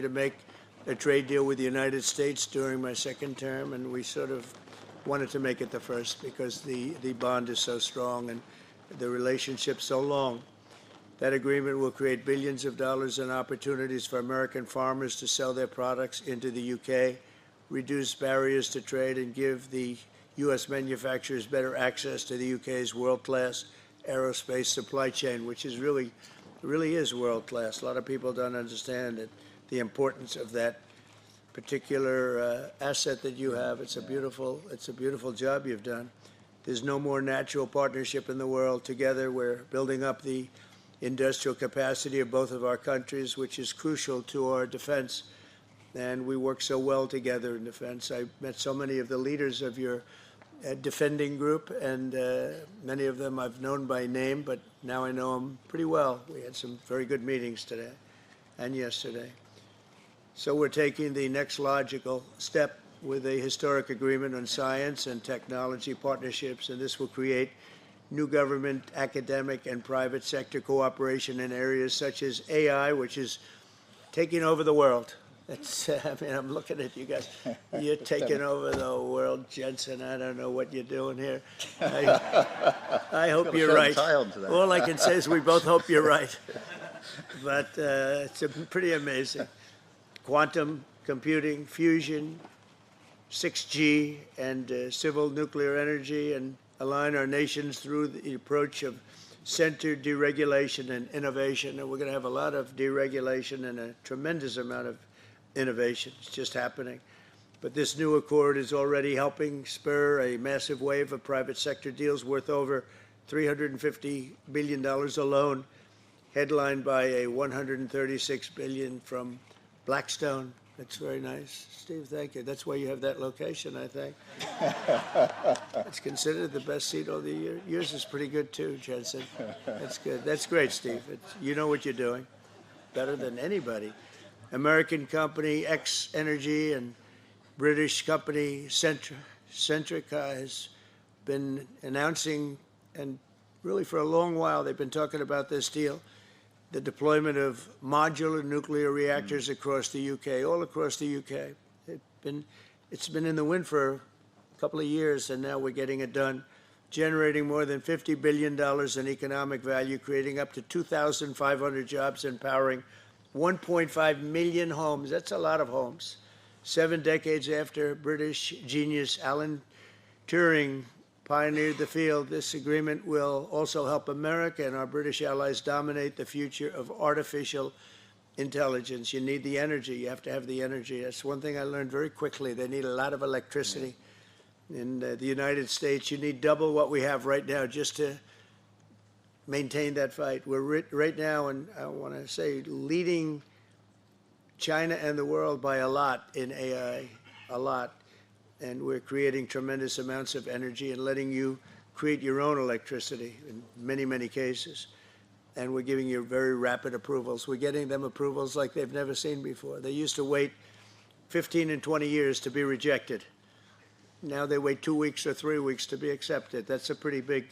to make a trade deal with the United States during my second term, and we sort of wanted to make it the first because the bond is so strong and the relationship so long. That agreement will create billions of dollars in opportunities for American farmers to sell their products into the UK, reduce barriers to trade, and give the U.S. manufacturers better access to the UK's world-class aerospace supply chain, which is really is world-class. A lot of people don't understand it, the importance of that particular asset that you have. It's a beautiful job you've done. There's no more natural partnership in the world. Together, we're building up the industrial capacity of both of our countries, which is crucial to our defense. And we work so well together in defense. I met so many of the leaders of your defending group, and many of them I've known by name, but now I know them pretty well. We had some very good meetings today and yesterday. So we're taking the next logical step with a historic agreement on science and technology partnerships, and this will create new government, academic, and private sector cooperation in areas such as AI, which is taking over the world. I mean, I'm looking at you guys. You're taking over the world, Jensen. I don't know what you're doing here. I hope you're right. All I can say is we both hope you're right. But it's pretty amazing. Quantum computing, fusion, 6G, and civil nuclear energy, and align our nations through the approach of centered deregulation and innovation. And we're going to have a lot of deregulation and a tremendous amount of innovation. It's just happening. But this new accord is already helping spur a massive wave of private sector deals worth over $350 billion alone, headlined by a $136 billion from Blackstone. That's very nice. Steve, thank you. That's why you have that location, I think. It's considered the best seat of the year. Yours is pretty good too, Jensen. That's good. That's great, Steve. You know what you're doing better than anybody. American company X Energy and British company Centrica has been announcing, and really for a long while they've been talking about this deal, the deployment of modular nuclear reactors across the UK, all across the UK. It's been in the wind for a couple of years, and now we're getting it done, generating more than $50 billion in economic value, creating up to 2,500 jobs, and powering 1.5 million homes. That's a lot of homes. 7 decades after British genius Alan Turing pioneered the field, this agreement will also help America and our British allies dominate the future of artificial intelligence. You need the energy. You have to have the energy. That's one thing I learned very quickly. They need a lot of electricity. In the United States, you need double what we have right now just to maintain that fight. We're right now, and I want to say, leading China and the world by a lot in AI, a lot. And we're creating tremendous amounts of energy and letting you create your own electricity in many, many cases. And we're giving you very rapid approvals. We're getting them approvals like they've never seen before. They used to wait 15 and 20 years to be rejected. Now they wait 2 weeks or 3 weeks to be accepted. That's a pretty big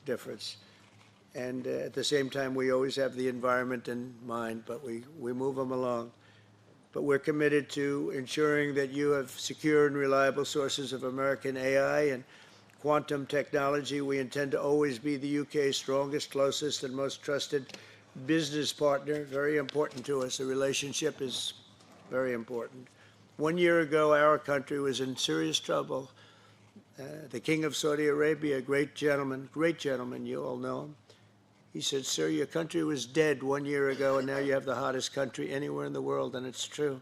difference. And at the same time, we always have the environment in mind, but we move them along. But we're committed to ensuring that you have secure and reliable sources of American AI and quantum technology. We intend to always be the UK's strongest, closest, and most trusted business partner. Very important to us. The relationship is very important. 1 year ago, our country was in serious trouble. The King of Saudi Arabia, great gentleman, you all know him. He said, "Sir, your country was dead 1 year ago, and now you have the hottest country anywhere in the world," and it's true.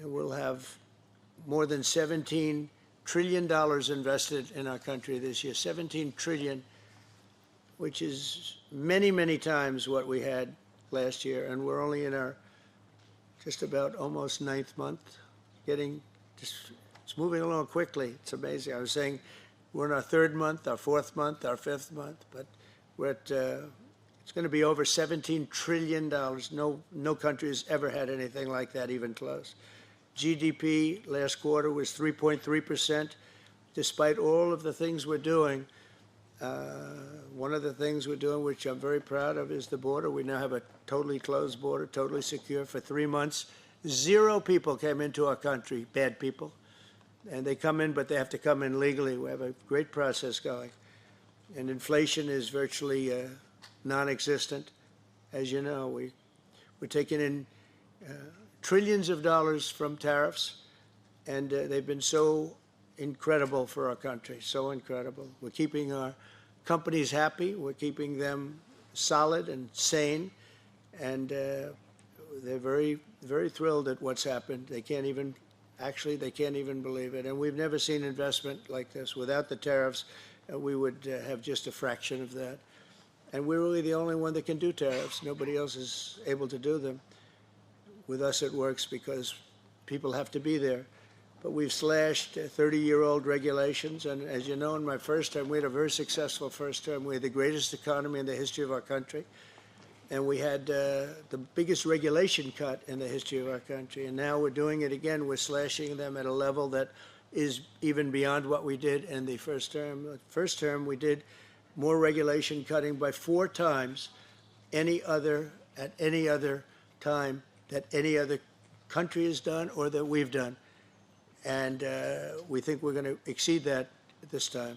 We'll have more than $17 trillion invested in our country this year, 17 trillion, which is many, many times what we had last year, and we're only in our just about almost 9th month, it's moving along quickly. It's amazing. I was saying we're in our 3rd month, our 4th month, our 5th month, but we're at, it's going to be over $17 trillion. No country has ever had anything like that, even close. GDP last quarter was 3.3%. Despite all of the things we're doing, One of the things we're doing, which I'm very proud of, is the border. We now have a totally closed border, totally secure. For 3 months, 0 people came into our country, bad people. And they come in, but they have to come in legally. We have a great process going. And inflation is virtually non-existent. As you know, we're taking in trillions of dollars from tariffs, and they've been so incredible for our country, so incredible. We're keeping our companies happy. We're keeping them solid and sane, and they're very, very thrilled at what's happened. They can't even, actually, they can't even believe it. And we've never seen investment like this. Without the tariffs, we would have just a fraction of that. And we're really the only one that can do tariffs. Nobody else is able to do them. With us, it works because people have to be there. But we've slashed 30-year-old regulations. And as you know, in my first term, we had a very successful first term. We had the greatest economy in the history of our country. And we had the biggest regulation cut in the history of our country. And now we're doing it again. We're slashing them at a level that is even beyond what we did in the first term. The first term, we did more regulation cutting by 4 times at any other time that any other country has done or that we've done. And we think we're going to exceed that this time.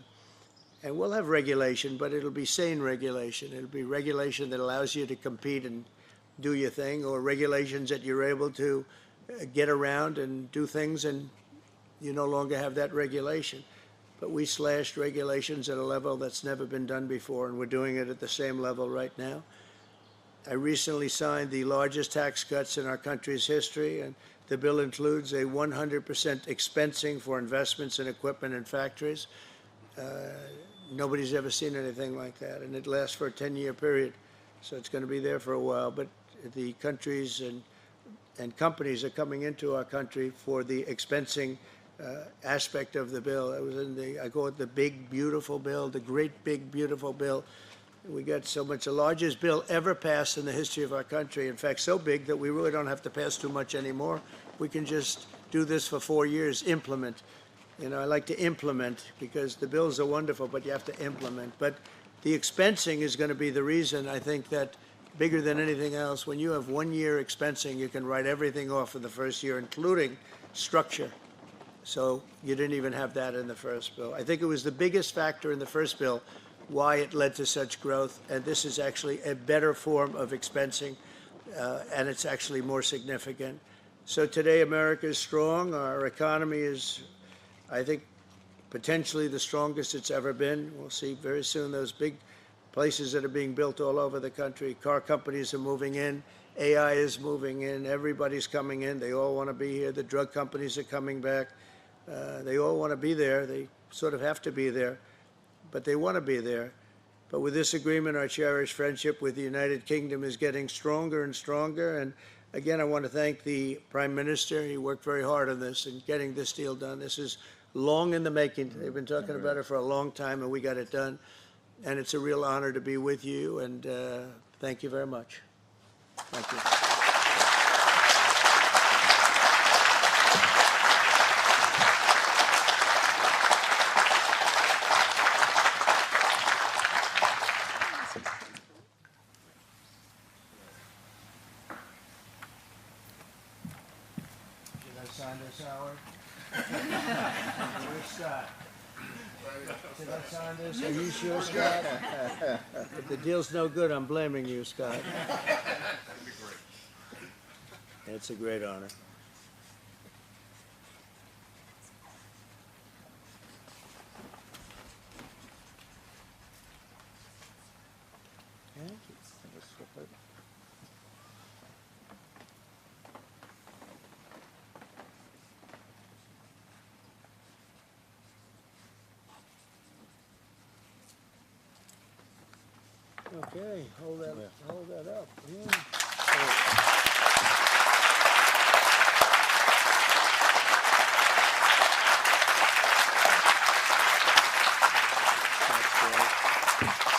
And we'll have regulation, but it'll be sane regulation. It'll be regulation that allows you to compete and do your thing, or regulations that you're able to get around and do things and you no longer have that regulation. But we slashed regulations at a level that's never been done before, and we're doing it at the same level right now. I recently signed the largest tax cuts in our country's history, and the bill includes a 100% expensing for investments in equipment and factories. Nobody's ever seen anything like that, and it lasts for a 10-year period, so it's going to be there for a while. But the countries and companies are coming into our country for the expensing aspect of the bill. It was in I call it the big, beautiful bill, the great, big, beautiful bill. We got so much, the largest bill ever passed in the history of our country. In fact, so big that we really don't have to pass too much anymore. We can just do this for 4 years, implement. You know, I like to implement because the bills are wonderful, but you have to implement. But the expensing is going to be the reason, I think, that bigger than anything else, when you have 1 year expensing, you can write everything off for the first year, including structure. So you didn't even have that in the first bill. I think it was the biggest factor in the first bill why it led to such growth, and this is actually a better form of expensing, and it's actually more significant. So today America is strong. Our economy is, I think, potentially the strongest it's ever been. We'll see very soon those big places that are being built all over the country. Car companies are moving in. AI is moving in. Everybody's coming in. They all want to be here. The drug companies are coming back. They all want to be there. They sort of have to be there, but they want to be there. But with this agreement, our cherished friendship with the United Kingdom is getting stronger and stronger. And again, I want to thank the Prime Minister. He worked very hard on this and getting this deal done. This is long in the making. They've been talking about it for a long time, and we got it done. And it's a real honor to be with you, and thank you very much. Thank you. Sign this, Howard? Where's Scott? Did I sign this? Are you sure, Scott? If the deal's no good, I'm blaming you, Scott. That'd be great. It's a great honor. Thank you. Okay, hold that up. Yeah.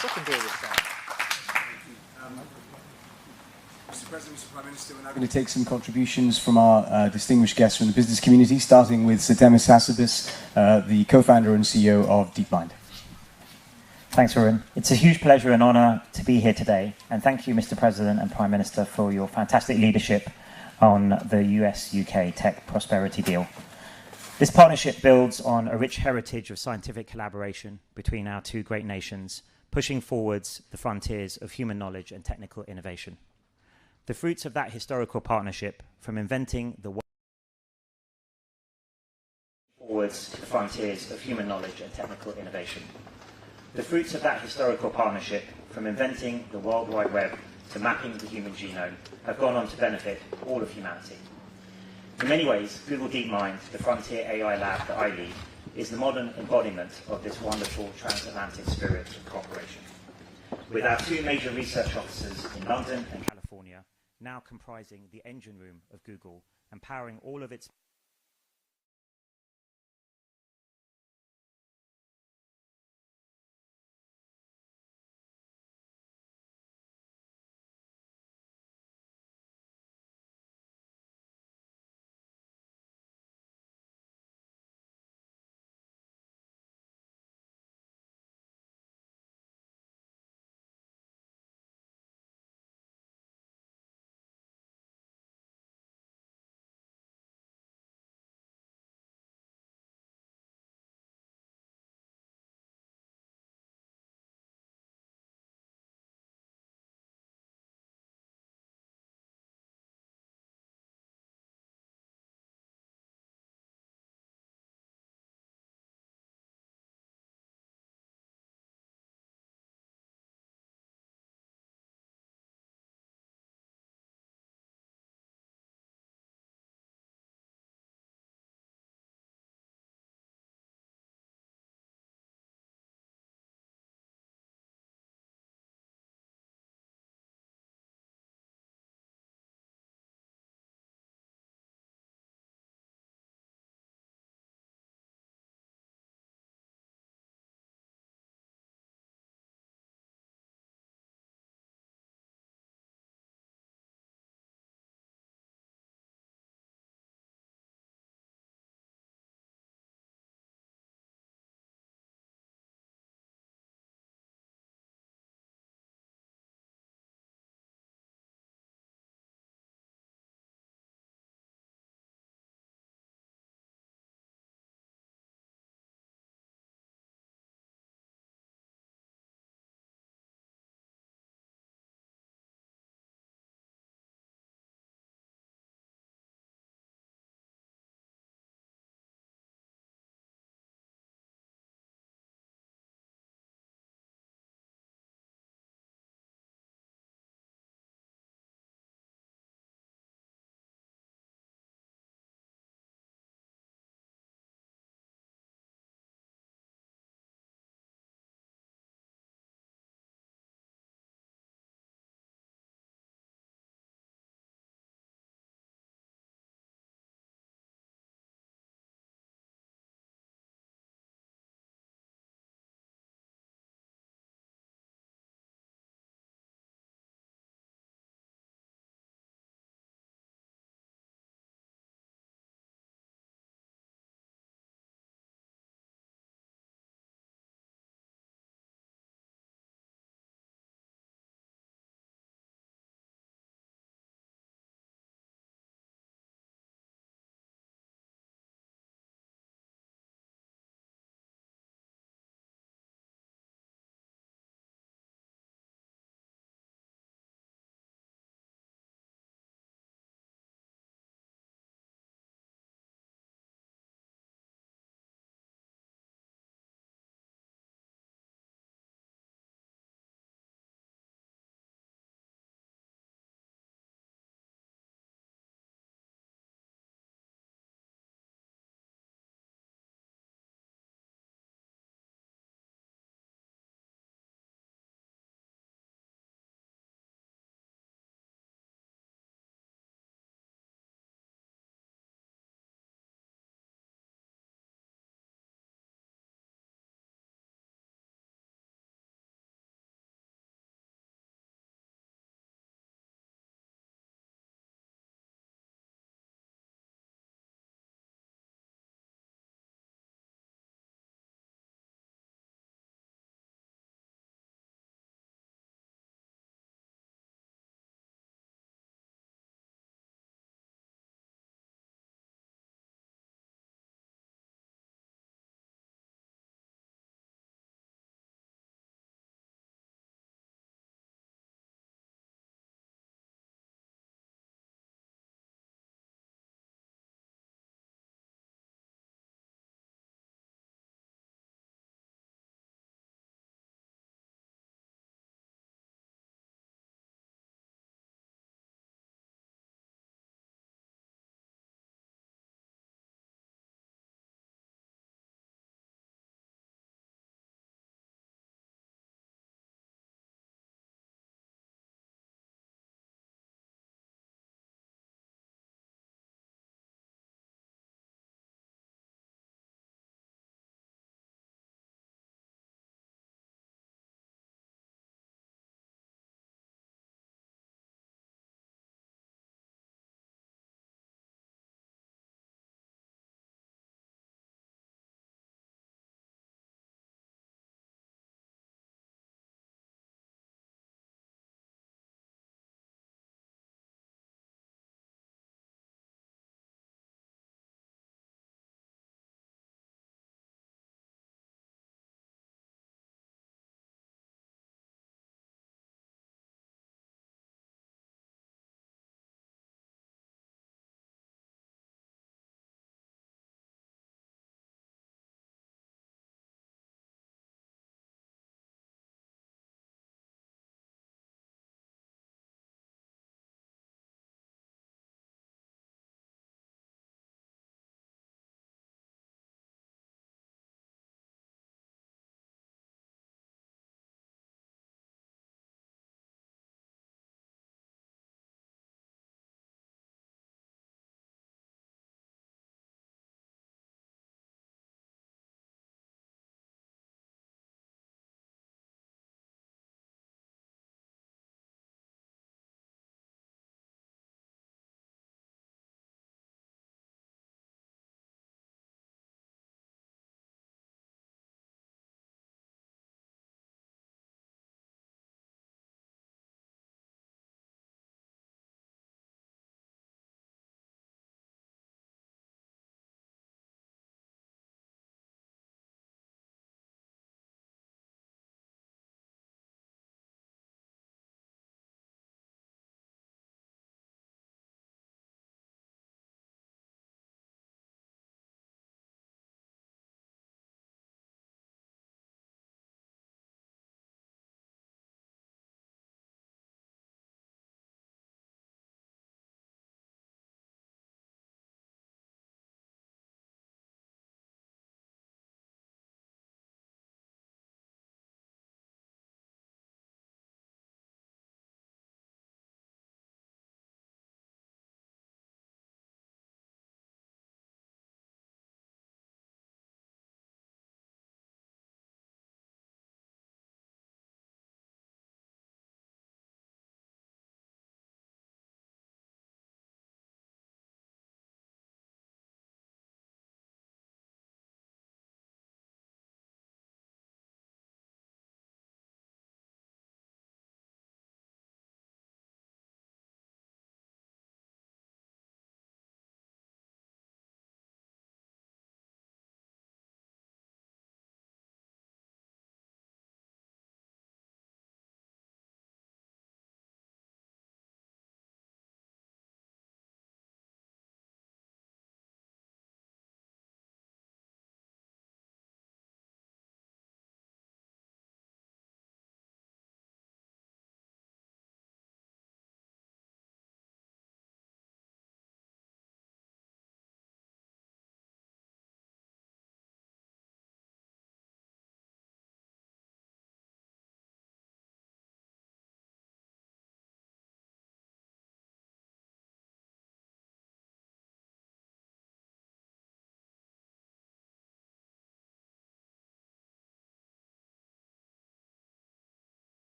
Secondary this time. Mr. President, Mr. Prime Minister, we're now going to take some contributions from our distinguished guests from the business community, starting with Sir Demis Hassabis, the co-founder and CEO of DeepMind. Thanks, Varun. It's a huge pleasure and honour to be here today, and thank you, Mr. President and Prime Minister, for your fantastic leadership on the US-UK tech prosperity deal. This partnership builds on a rich heritage of scientific collaboration between our two great nations, pushing forwards the frontiers of human knowledge and technical innovation. The fruits of that historical partnership, from inventing the forwards the frontiers of human knowledge and technical innovation. The fruits of that historical partnership, from inventing the World Wide Web to mapping the human genome, have gone on to benefit all of humanity. In many ways, Google DeepMind, the frontier AI lab that I lead, is the modern embodiment of this wonderful transatlantic spirit of cooperation. With our two major research offices in London and California, now comprising the engine room of Google and powering all of its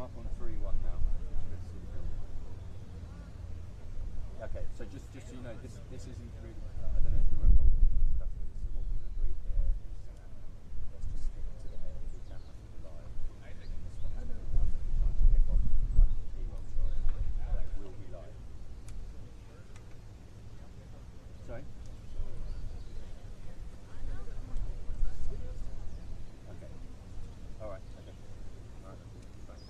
up on 3-1 now. Let's see the film. Okay, so just so you know, this isn't really. I don't know if you were wrong to discuss this. So what we've agreed here is let's just stick to the AFC Championship live. And then this one, I'm going to be trying to kick off like the P1 show. That will be live. Sorry. Okay. All right. Okay. All right. Fine.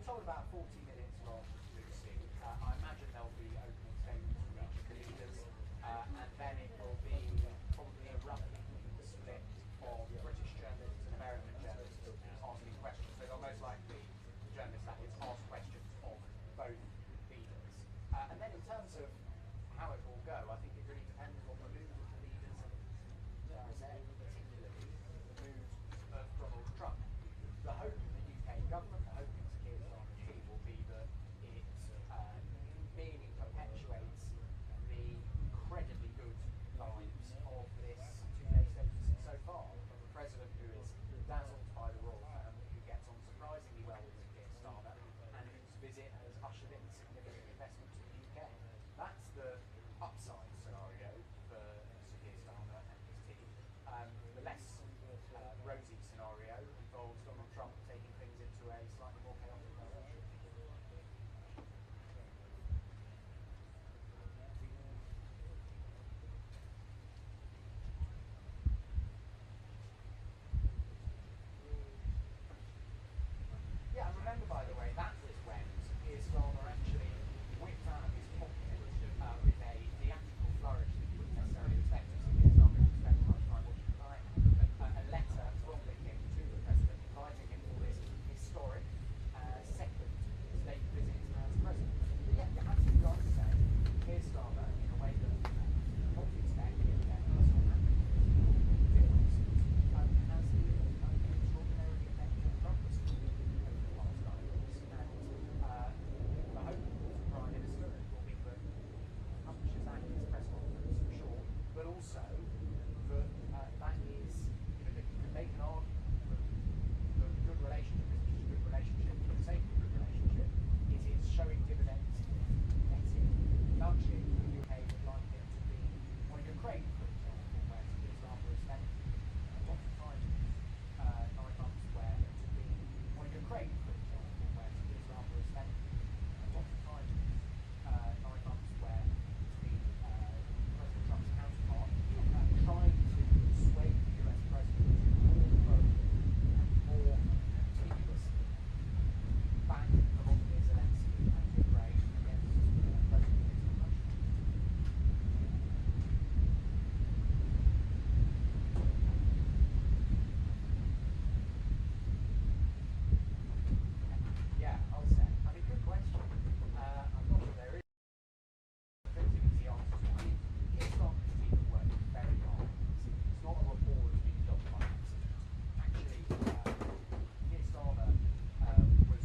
we're told about 40 minutes long, Lucy. I imagine there'll be opening statements from each of the leaders, and then it will be probably a rough split of British journalists and American journalists asking questions. So they'll most likely, the journalists that is, ask questions of both leaders. And then in terms of how it will go, I think it really depends on the mood of the leaders and, dare I say, particularly the mood of Donald Trump. The hope in the UK government, the hope in Keir Starmer's team will be that it merely perpetuates the incredibly good lines of this two-day status so far, from the president who is dazzled by the royal family, who gets on surprisingly well with Keir Starmer, and whose visit has ushered in significant investment to the UK. That's the upside scenario for Sir Keir Starmer and his team. The less rosy scenario involves Donald Trump taking things into a slightly more chaotic direction. Yeah, and remember, by the way, that was when Keir Starmer actually whipped out of his pocket with a theatrical flourish that you wouldn't necessarily expect of Sir Keir Starmer, who spent much time watching tonight, a letter from the King to the President inviting him for this historic second state visit as President. But yeah, you're absolutely right to say Keir Starmer, in a way that what you expect, given their personal differences, has been extraordinarily effective progress over the last 9 years. And the hope of the Prime Minister will be that he publishes that in his press conference, for sure, but also that that is, that they can argue that the good relationship is just a good relationship for the sake of a good relationship. It is showing dividends, letting, nudging the UK would like it to be on Ukraine, for example, where Keir Starmer has spent a lot of time 9 months, where it to be on Ukraine, for example, where Keir Starmer has spent a lot of time 9 months, where to be President Trump's counterpart, trying to sway the US president more more continuously back Volodymyr Zelensky and Ukraine against President Putin. Yeah, I'll say. I mean, good question. I'm not sure there is definitive easy answer to it. I mean, Keir Starmer's team have worked very hard. It's not a report that's been done by accident. Actually, Keir Starmer was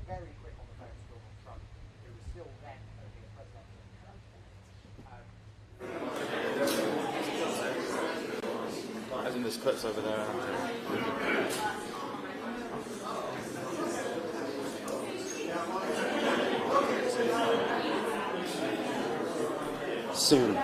very quick on the phone to Donald Trump, who was still then only a presidential candidate. As in there's clips over there. Soon.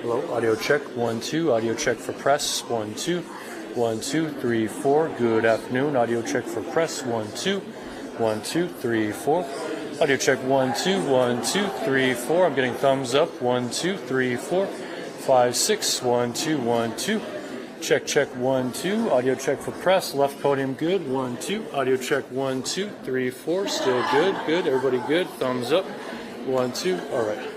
Hello, audio check, 1, 2, audio check for press, 1, 2, 1, 2, 3, 4. Good afternoon, audio check for press, 1, 2, 1, 2, 3, 4. Audio check, 1, 2, 1, 2, 3, 4. I'm getting thumbs up, 1, 2, 3, 4, 5, 6, 1, 2, 1, 2. Check, check, 1, 2. Audio check for press, left podium good, 1, 2. Audio check, 1, 2, 3, 4. Still good, good. Everybody good, thumbs up, 1, 2. All right.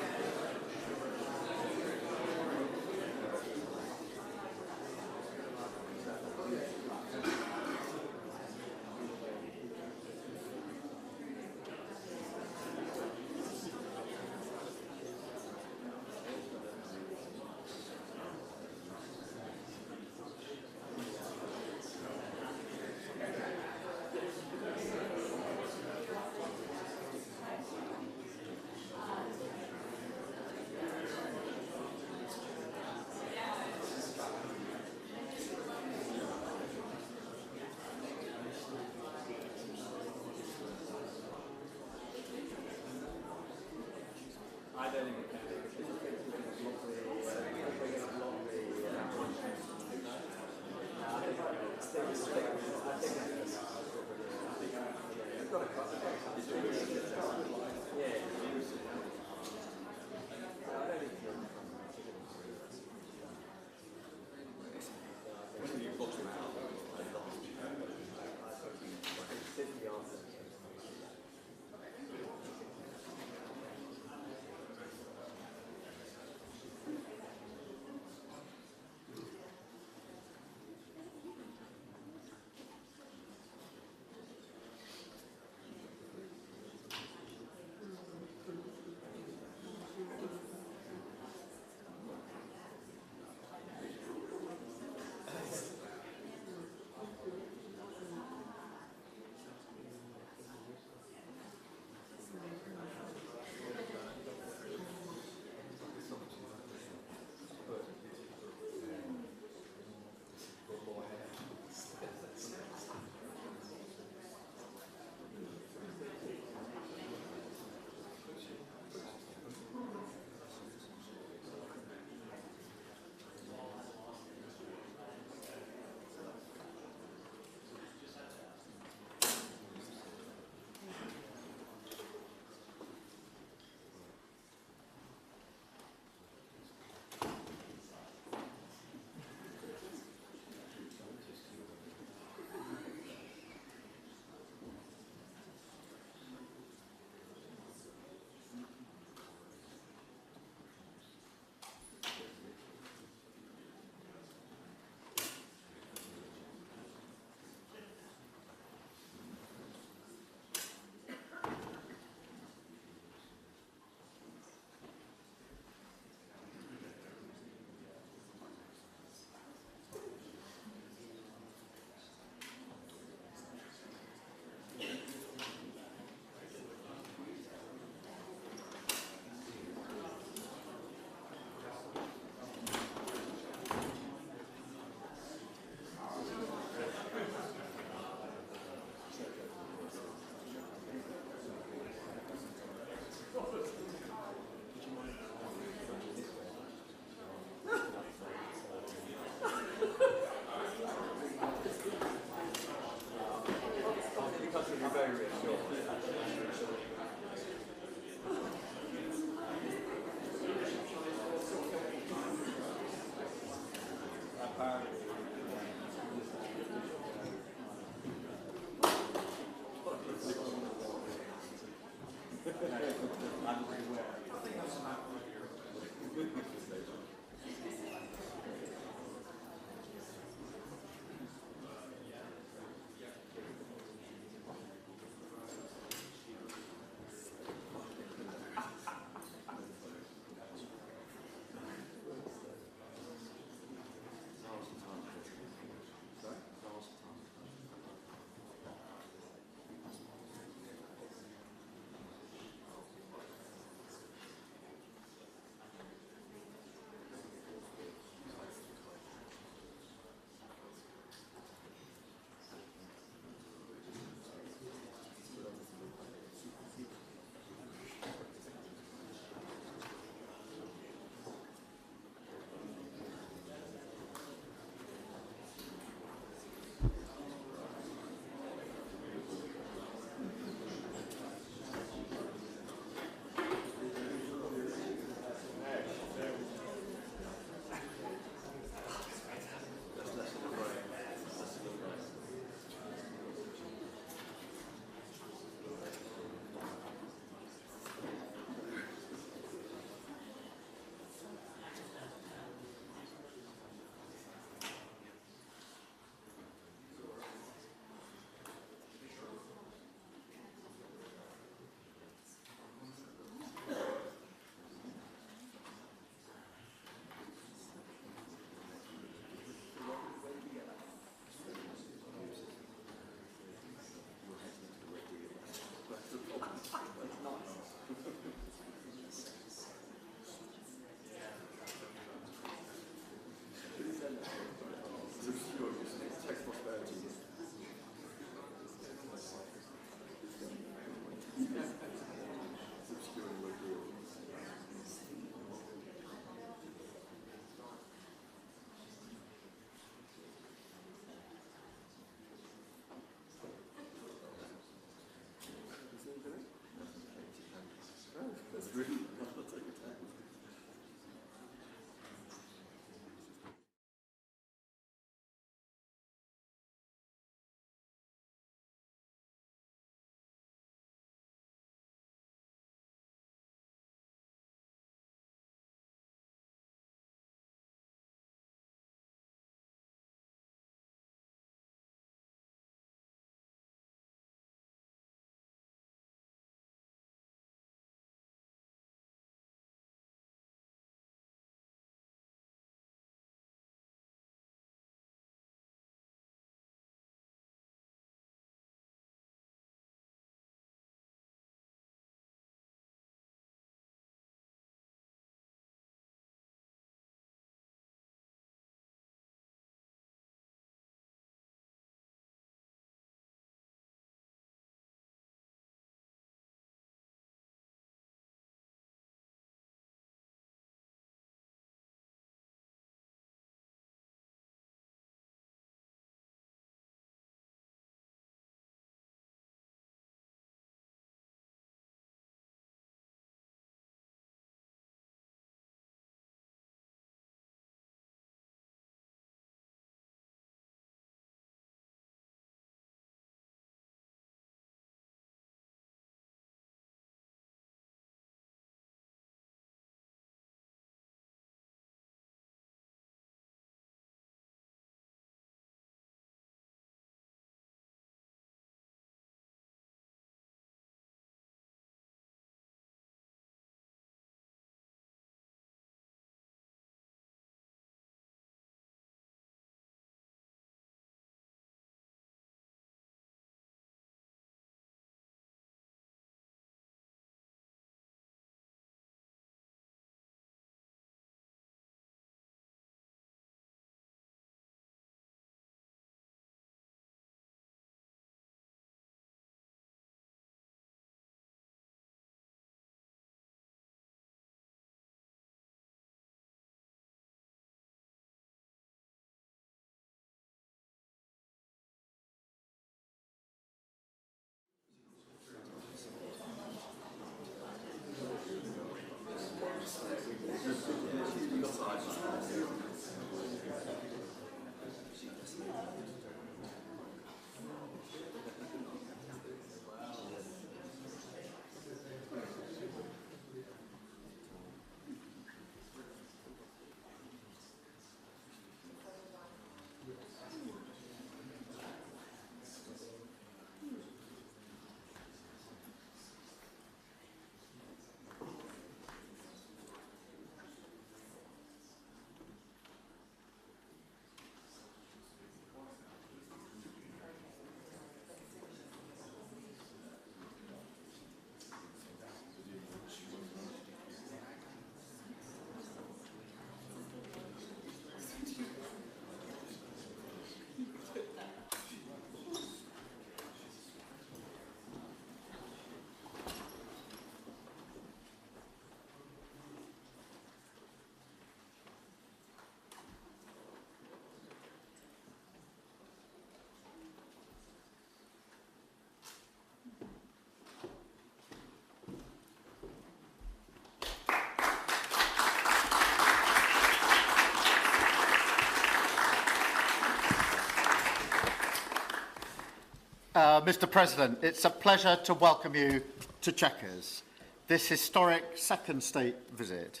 Mr. President, it's a pleasure to welcome you to Chequers. This historic second state visit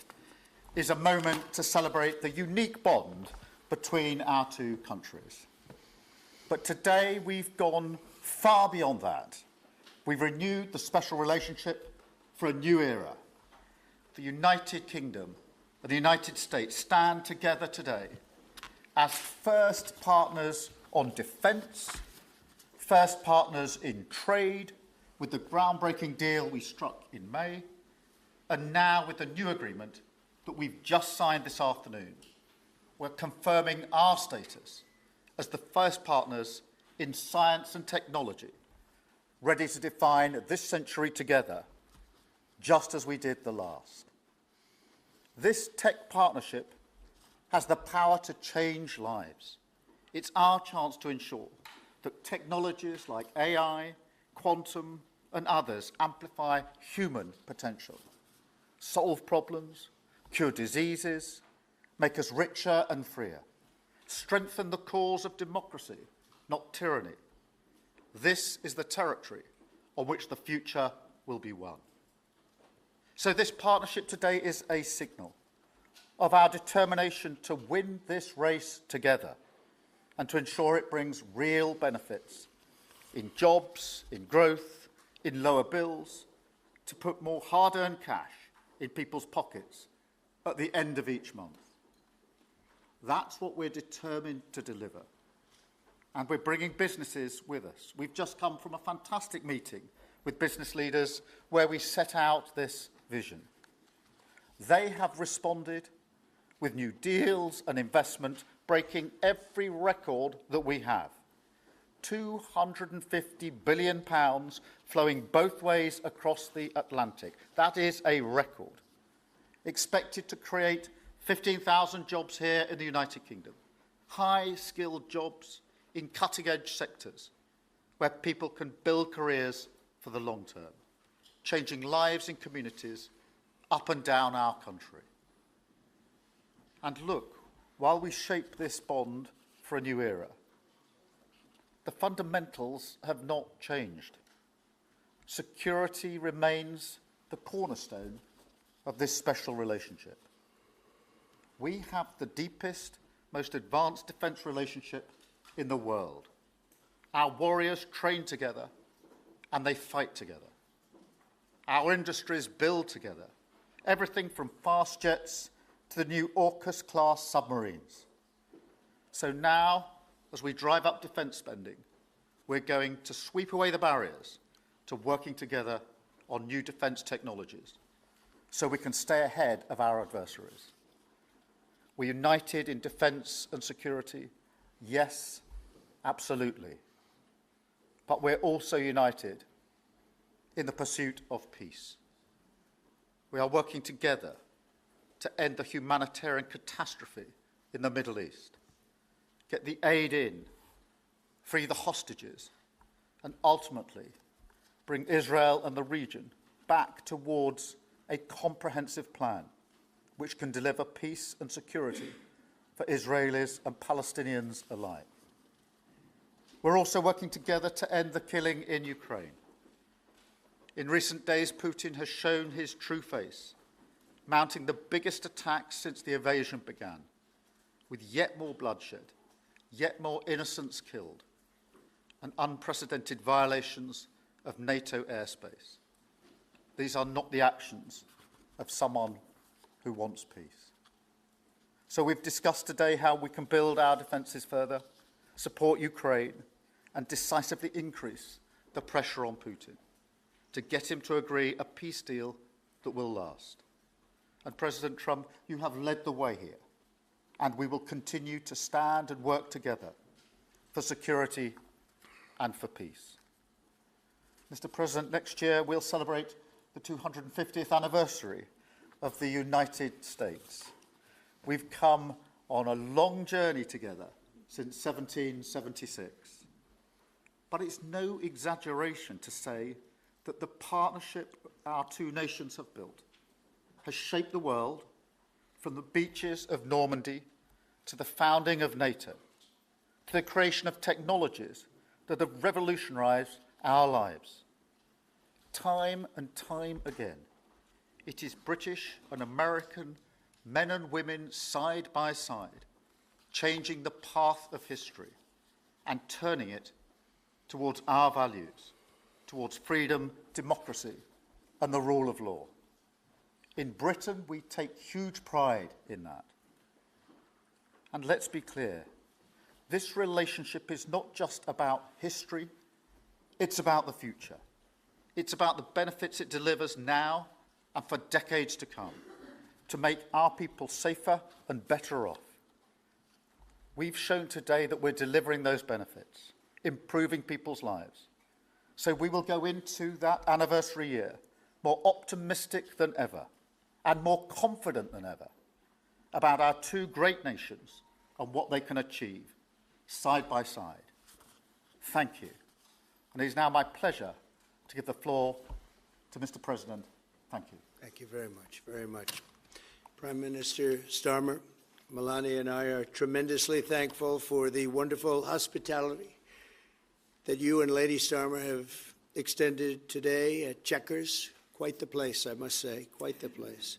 is a moment to celebrate the unique bond between our two countries. But today we've gone far beyond that. We've renewed the special relationship for a new era. The United Kingdom and the United States stand together today as first partners on defence, first partners in trade, with the groundbreaking deal we struck in May, and now with the new agreement that we've just signed this afternoon. We're confirming our status as the first partners in science and technology, ready to define this century together, just as we did the last. This tech partnership has the power to change lives. It's our chance to ensure that technologies like AI, quantum, and others amplify human potential, solve problems, cure diseases, make us richer and freer, strengthen the cause of democracy, not tyranny. This is the territory on which the future will be won. So this partnership today is a signal of our determination to win this race together and to ensure it brings real benefits in jobs, in growth, in lower bills, to put more hard-earned cash in people's pockets at the end of each month. That's what we're determined to deliver. And we're bringing businesses with us. We've just come from a fantastic meeting with business leaders where we set out this vision. They have responded with new deals and investment, breaking every record that we have. £250 billion flowing both ways across the Atlantic. That is a record. Expected to create 15,000 jobs here in the United Kingdom. High-skilled jobs in cutting-edge sectors where people can build careers for the long term, changing lives in communities up and down our country. And look, while we shape this bond for a new era, the fundamentals have not changed. Security remains the cornerstone of this special relationship. We have the deepest, most advanced defence relationship in the world. Our warriors train together and they fight together. Our industries build together, everything from fast jets to the new AUKUS-class submarines. So now, as we drive up defence spending, we're going to sweep away the barriers to working together on new defence technologies so we can stay ahead of our adversaries. We're united in defence and security. Yes, absolutely. But we're also united in the pursuit of peace. We are working together to end the humanitarian catastrophe in the Middle East, get the aid in, free the hostages, and ultimately bring Israel and the region back towards a comprehensive plan which can deliver peace and security for Israelis and Palestinians alike. We're also working together to end the killing in Ukraine. In recent days, Putin has shown his true face, mounting the biggest attacks since the invasion began, with yet more bloodshed, yet more innocents killed, and unprecedented violations of NATO airspace. These are not the actions of someone who wants peace. So we've discussed today how we can build our defences further, support Ukraine, and decisively increase the pressure on Putin to get him to agree a peace deal that will last. And President Trump, you have led the way here, and we will continue to stand and work together for security and for peace. Mr. President, next year we'll celebrate the 250th anniversary of the United States. We've come on a long journey together since 1776. But it's no exaggeration to say that the partnership our two nations have built has shaped the world from the beaches of Normandy to the founding of NATO, to the creation of technologies that have revolutionized our lives. Time and time again, it is British and American men and women side by side, changing the path of history and turning it towards our values, towards freedom, democracy, and the rule of law. In Britain, we take huge pride in that. And let's be clear, this relationship is not just about history, it's about the future. It's about the benefits it delivers now and for decades to come, to make our people safer and better off. We've shown today that we're delivering those benefits, improving people's lives. So we will go into that anniversary year more optimistic than ever and more confident than ever about our two great nations and what they can achieve side by side. Thank you. And it is now my pleasure to give the floor to Mr. President. Thank you. Thank you very much, very much. Prime Minister Starmer, Melania and I are tremendously thankful for the wonderful hospitality that you and Lady Starmer have extended today at Chequers. Quite the place, I must say, quite the place.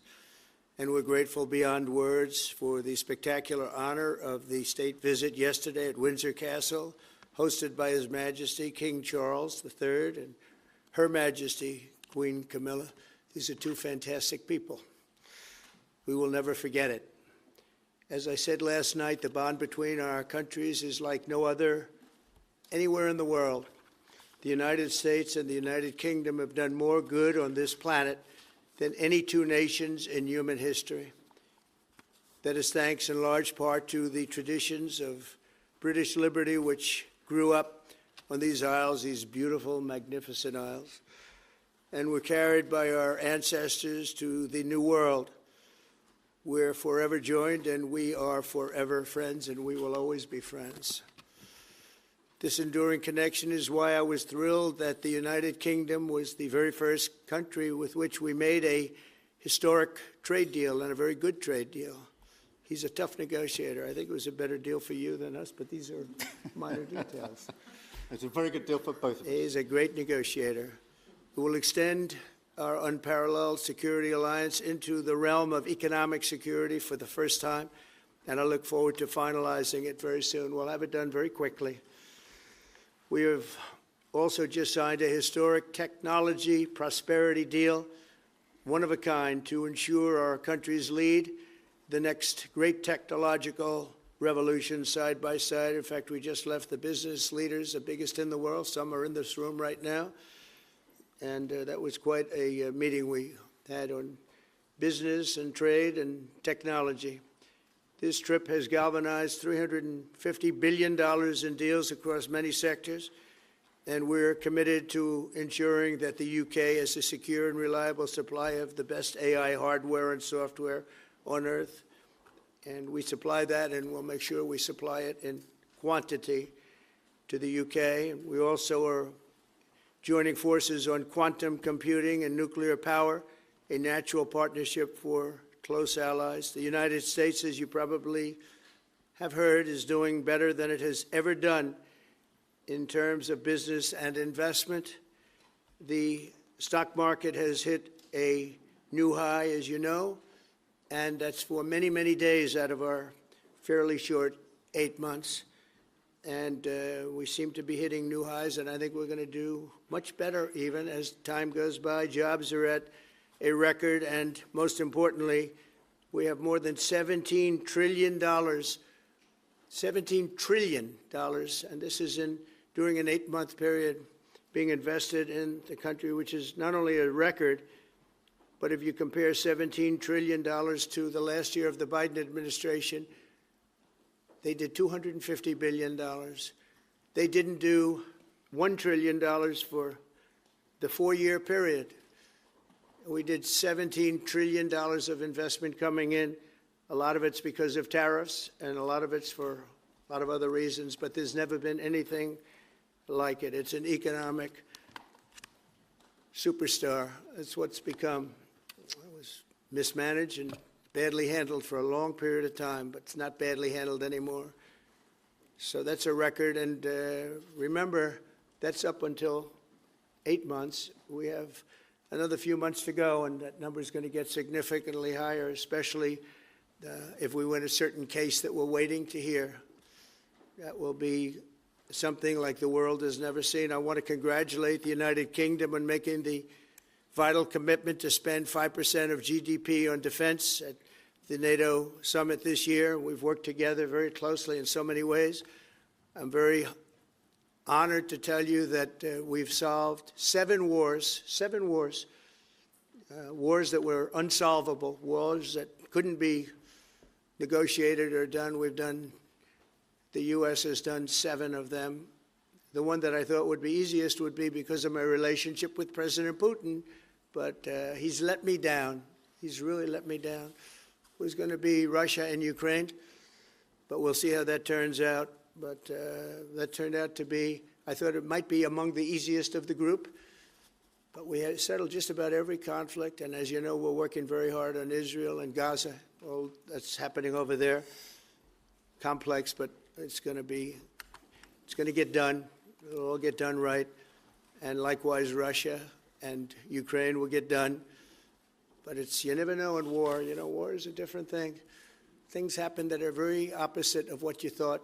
And we're grateful beyond words for the spectacular honor of the state visit yesterday at Windsor Castle, hosted by His Majesty King Charles III and Her Majesty Queen Camilla. These are two fantastic people. We will never forget it. As I said last night, the bond between our countries is like no other anywhere in the world. The United States and the United Kingdom have done more good on this planet than any two nations in human history. That is thanks in large part to the traditions of British liberty, which grew up on these isles, these beautiful, magnificent isles, and were carried by our ancestors to the New World. We're forever joined, and we are forever friends, and we will always be friends. This enduring connection is why I was thrilled that the United Kingdom was the very first country with which we made a historic trade deal, and a very good trade deal. He's a tough negotiator. I think it was a better deal for you than us, but these are minor details. It's a very good deal for both of us. He's a great negotiator who will extend our unparalleled security alliance into the realm of economic security for the first time, and I look forward to finalizing it very soon. We'll have it done very quickly. We have also just signed a historic technology prosperity deal, one of a kind, to ensure our countries lead the next great technological revolution side by side. In fact, we just left the business leaders, the biggest in the world. Some are in this room right now. And that was quite a meeting we had on business and trade and technology. This trip has galvanized $350 billion in deals across many sectors, and we're committed to ensuring that the UK has a secure and reliable supply of the best AI hardware and software on Earth. And we supply that, and we'll make sure we supply it in quantity to the UK. And we also are joining forces on quantum computing and nuclear power, a natural partnership for close allies. The United States, as you probably have heard, is doing better than it has ever done in terms of business and investment. The stock market has hit a new high, as you know, and that's for many, many days out of our fairly short 8 months. And we seem to be hitting new highs, and I think we're going to do much better even as time goes by. Jobs are at a record, and most importantly, we have more than $17 trillion, $17 trillion, and this is during an 8-month period being invested in the country, which is not only a record, but if you compare $17 trillion to the last year of the Biden administration, they did $250 billion. They didn't do $1 trillion for the 4-year period. We did $17 trillion of investment coming in. A lot of it's because of tariffs, and a lot of it's for a lot of other reasons, but there's never been anything like it. It's an economic superstar. That's what's become. It was mismanaged and badly handled for a long period of time, but it's not badly handled anymore. So that's a record. And remember, that's up until 8 months. We have another few months to go, and that number is going to get significantly higher, especially if we win a certain case that we're waiting to hear. That will be something like the world has never seen. I want to congratulate the United Kingdom on making the vital commitment to spend 5% of GDP on defense at the NATO summit this year. We've worked together very closely in so many ways. I'm very honored to tell you that we've solved 7 wars, wars that were unsolvable, wars that couldn't be negotiated or done. The U.S. has done 7 of them. The one that I thought would be easiest would be because of my relationship with President Putin, but he's let me down. He's really let me down. It was going to be Russia and Ukraine, but we'll see how that turns out. But that turned out to be, I thought it might be among the easiest of the group, but we had settled just about every conflict, and as you know, we're working very hard on Israel and Gaza. All that's happening over there. Complex, but it's going to get done. It'll all get done right. And likewise, Russia and Ukraine will get done. But you never know in war. You know, war is a different thing. Things happen that are very opposite of what you thought.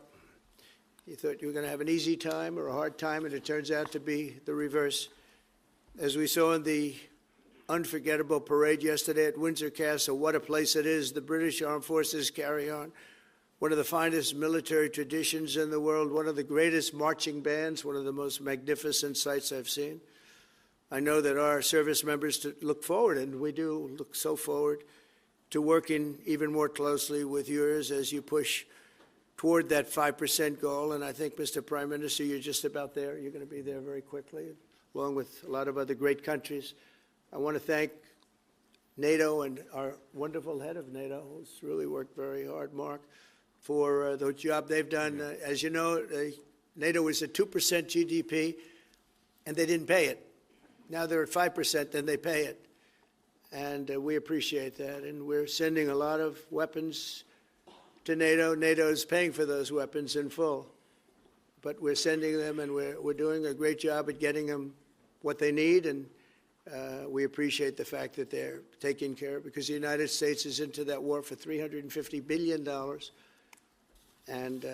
You thought you were going to have an easy time or a hard time, and it turns out to be the reverse. As we saw in the unforgettable parade yesterday at Windsor Castle, what a place it is. The British Armed Forces carry on one of the finest military traditions in the world, one of the greatest marching bands, one of the most magnificent sights I've seen. I know that our service members look forward, and we do look so forward to working even more closely with yours as you push toward that 5% goal. And I think, Mr. Prime Minister, you're just about there. You're going to be there very quickly, along with a lot of other great countries. I want to thank NATO and our wonderful head of NATO, who's really worked very hard, Mark, for the job they've done. As you know, NATO was at 2% GDP, and they didn't pay it. Now they're at 5%, then they pay it. And we appreciate that. And we're sending a lot of weapons to NATO. NATO is paying for those weapons in full. But we're sending them, and we're doing a great job at getting them what they need. And we appreciate the fact that they're taking care of it, because the United States is into that war for $350 billion. And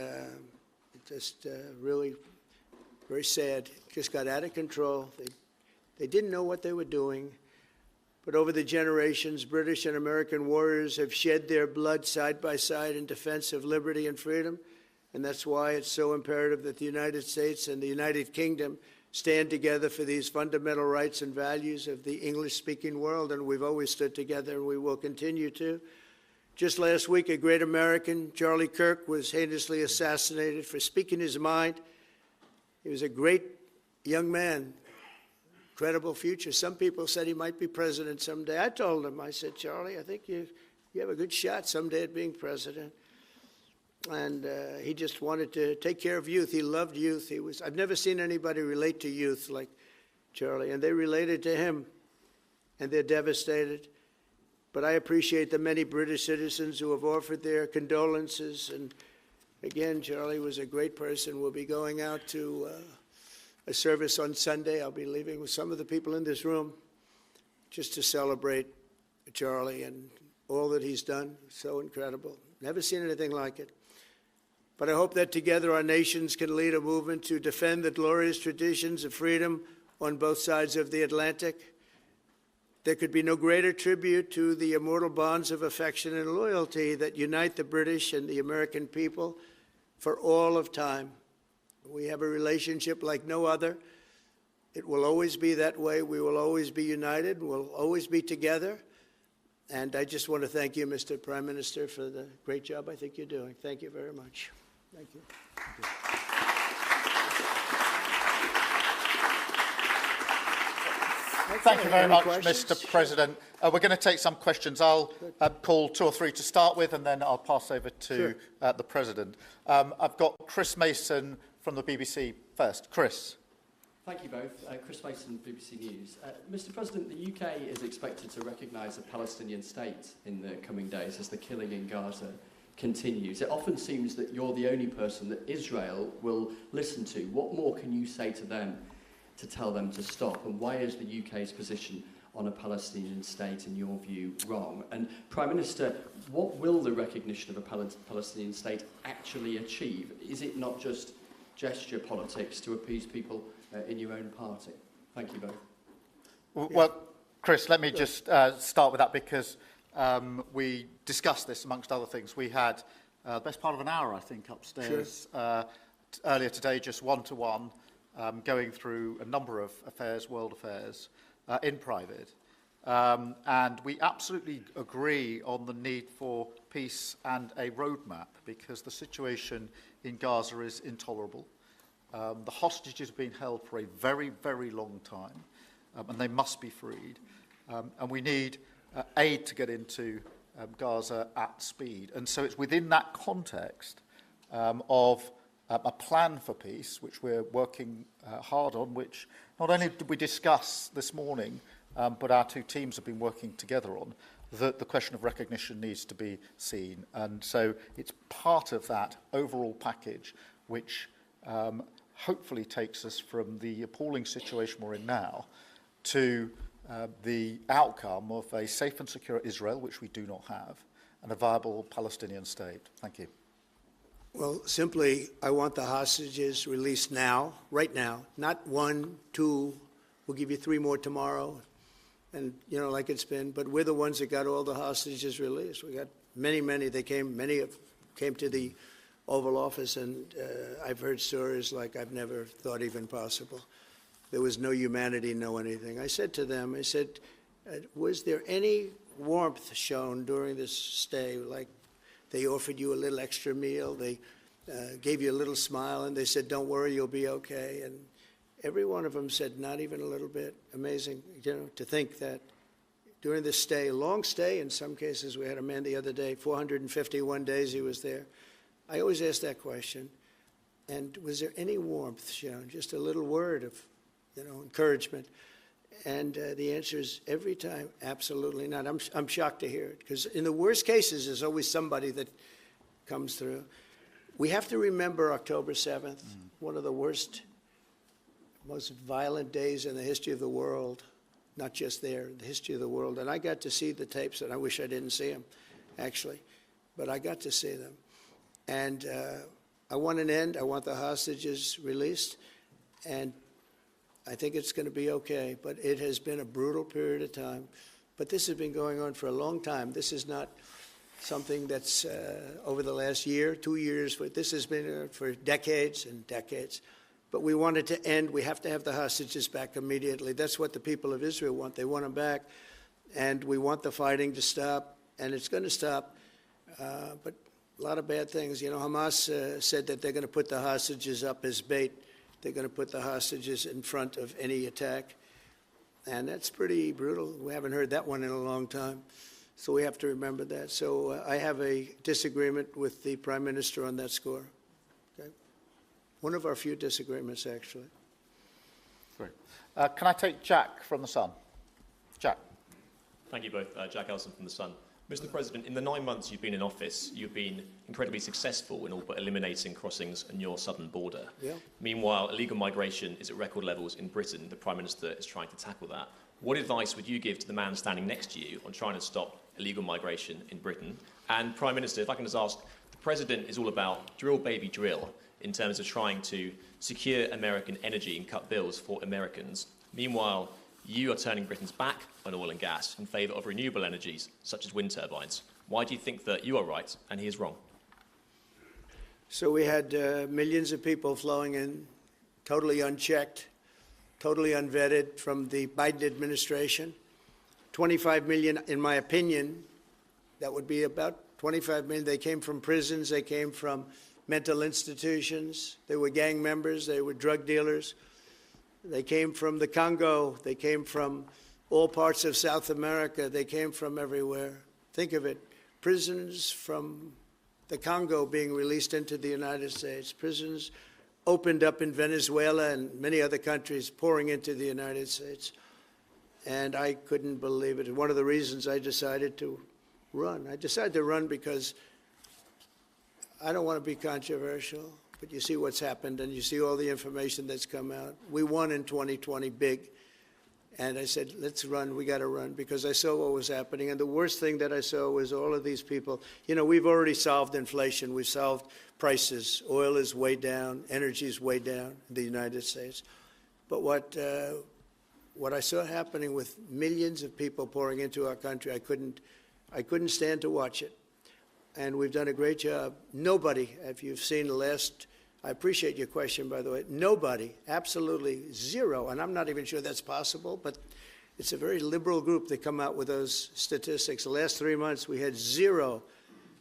just really very sad. It just got out of control. They didn't know what they were doing. But over the generations, British and American warriors have shed their blood side by side in defense of liberty and freedom. And that's why it's so imperative that the United States and the United Kingdom stand together for these fundamental rights and values of the English-speaking world. And we've always stood together, and we will continue to. Just last week, a great American, Charlie Kirk, was heinously assassinated for speaking his mind. He was a great young man, incredible future. Some people said he might be president someday. I told him, I said, Charlie, I think you have a good shot someday at being president. And he just wanted to take care of youth. He loved youth. I've never seen anybody relate to youth like Charlie, and they related to him, and they're devastated. But I appreciate the many British citizens who have offered their condolences. And again, Charlie was a great person. We'll be going out to a service on Sunday. I'll be leaving with some of the people in this room just to celebrate Charlie and all that he's done. So incredible. Never seen anything like it. But I hope that together our nations can lead a movement to defend the glorious traditions of freedom on both sides of the Atlantic. There could be no greater tribute to the immortal bonds of affection and loyalty that unite the British and the American people for all of time. We have a relationship like no other. It will always be that way. We will always be united. We'll always be together. And I just want to thank you, Mr. Prime Minister, for the great job I think you're doing. Thank you very much. Thank you. Thank you very much, Mr. President. We're going to take some questions. I'll call 2 or 3 to start with, and then I'll pass over to the President. I've got Chris Mason from the BBC first. Chris. Thank you both. Chris Mason, BBC News. Mr. President, the UK is expected to recognise a Palestinian state in the coming days as the killing in Gaza continues. It often seems that you're the only person that Israel will listen to. What more can you say to them to tell them to stop? And why is the UK's position on a Palestinian state, in your view, wrong? And Prime Minister, what will the recognition of a Palestinian state actually achieve? Is it not just gesture politics to appease people in your own party? Thank you both. Well, Chris, let me just start with that, because we discussed this amongst other things. We had the best part of an hour, I think, upstairs earlier today, just one-to-one, going through a number of affairs, world affairs, in private. And we absolutely agree on the need for peace and a roadmap, because the situation in Gaza is intolerable. The hostages have been held for a very, very long time, and they must be freed. And we need aid to get into Gaza at speed. And so it's within that context of a plan for peace, which we're working hard on, which not only did we discuss this morning, but our two teams have been working together on, that the question of recognition needs to be seen. And so it's part of that overall package which hopefully takes us from the appalling situation we're in now to the outcome of a safe and secure Israel, which we do not have, and a viable Palestinian state. Thank you. Well, simply, I want the hostages released now, right now, not 1, 2, we'll give you 3 more tomorrow, and, you know, like it's been, but we're the ones that got all the hostages released. We got many, many came to the Oval Office, and I've heard stories like I've never thought even possible. There was no humanity, no anything. I said to them, I said, was there any warmth shown during this stay? Like, they offered you a little extra meal, they gave you a little smile, and they said, don't worry, you'll be okay. And every one of them said, not even a little bit. Amazing, you know, to think that during this stay, long stay in some cases. We had a man the other day, 451 days he was there. I always ask that question. And was there any warmth shown? Just a little word of, you know, encouragement. And the answer is every time, absolutely not. I'm shocked to hear it, because in the worst cases, there's always somebody that comes through. We have to remember October 7th, one of the worst, most violent days in the history of the world, not just there, the history of the world. And I got to see the tapes, and I wish I didn't see them, actually, but I got to see them. And I want an end. I want the hostages released, and I think it's going to be okay, but it has been a brutal period of time. But this has been going on for a long time. This is not something that's over the last year, 2 years. But this has been for decades and decades. But we want it to end. We have to have the hostages back immediately. That's what the people of Israel want. They want them back. And we want the fighting to stop, and it's going to stop. But a lot of bad things. You know, Hamas said that they're going to put the hostages up as bait. They're going to put the hostages in front of any attack. And that's pretty brutal. We haven't heard that one in a long time. So we have to remember that. So I have a disagreement with the Prime Minister on that score. Okay? One of our few disagreements, actually. Great. Can I take Jack from The Sun? Jack. Thank you both. Jack Elson from The Sun. Mr. President, in the 9 months you've been in office, you've been incredibly successful in all but eliminating crossings on your southern border. Yeah. Meanwhile, illegal migration is at record levels in Britain. The Prime Minister is trying to tackle that. What advice would you give to the man standing next to you on trying to stop illegal migration in Britain? And Prime Minister, if I can just ask, the President is all about drill, baby, drill in terms of trying to secure American energy and cut bills for Americans. Meanwhile, you are turning Britain's back on oil and gas in favour of renewable energies, such as wind turbines. Why do you think that you are right and he is wrong? So we had millions of people flowing in, totally unchecked, totally unvetted from the Biden administration. 25 million, in my opinion, that would be about 25 million. They came from prisons, they came from mental institutions, they were gang members, they were drug dealers. They came from the Congo. They came from all parts of South America. They came from everywhere. Think of it, prisons from the Congo being released into the United States. Prisons opened up in Venezuela and many other countries, pouring into the United States. And I couldn't believe it. One of the reasons I decided to run. I decided to run because I don't want to be controversial, but you see what's happened, and you see all the information that's come out. We won in 2020 big, and I said, let's run, we got to run, because I saw what was happening. And the worst thing that I saw was all of these people. You know, we've already solved inflation. We've solved prices. Oil is way down. Energy is way down in the United States. But what I saw happening with millions of people pouring into our country, I couldn't stand to watch it. And we've done a great job. Nobody, if you've seen the last, I appreciate your question, by the way, nobody, absolutely zero, and I'm not even sure that's possible, but it's a very liberal group that come out with those statistics. The last 3 months, we had zero.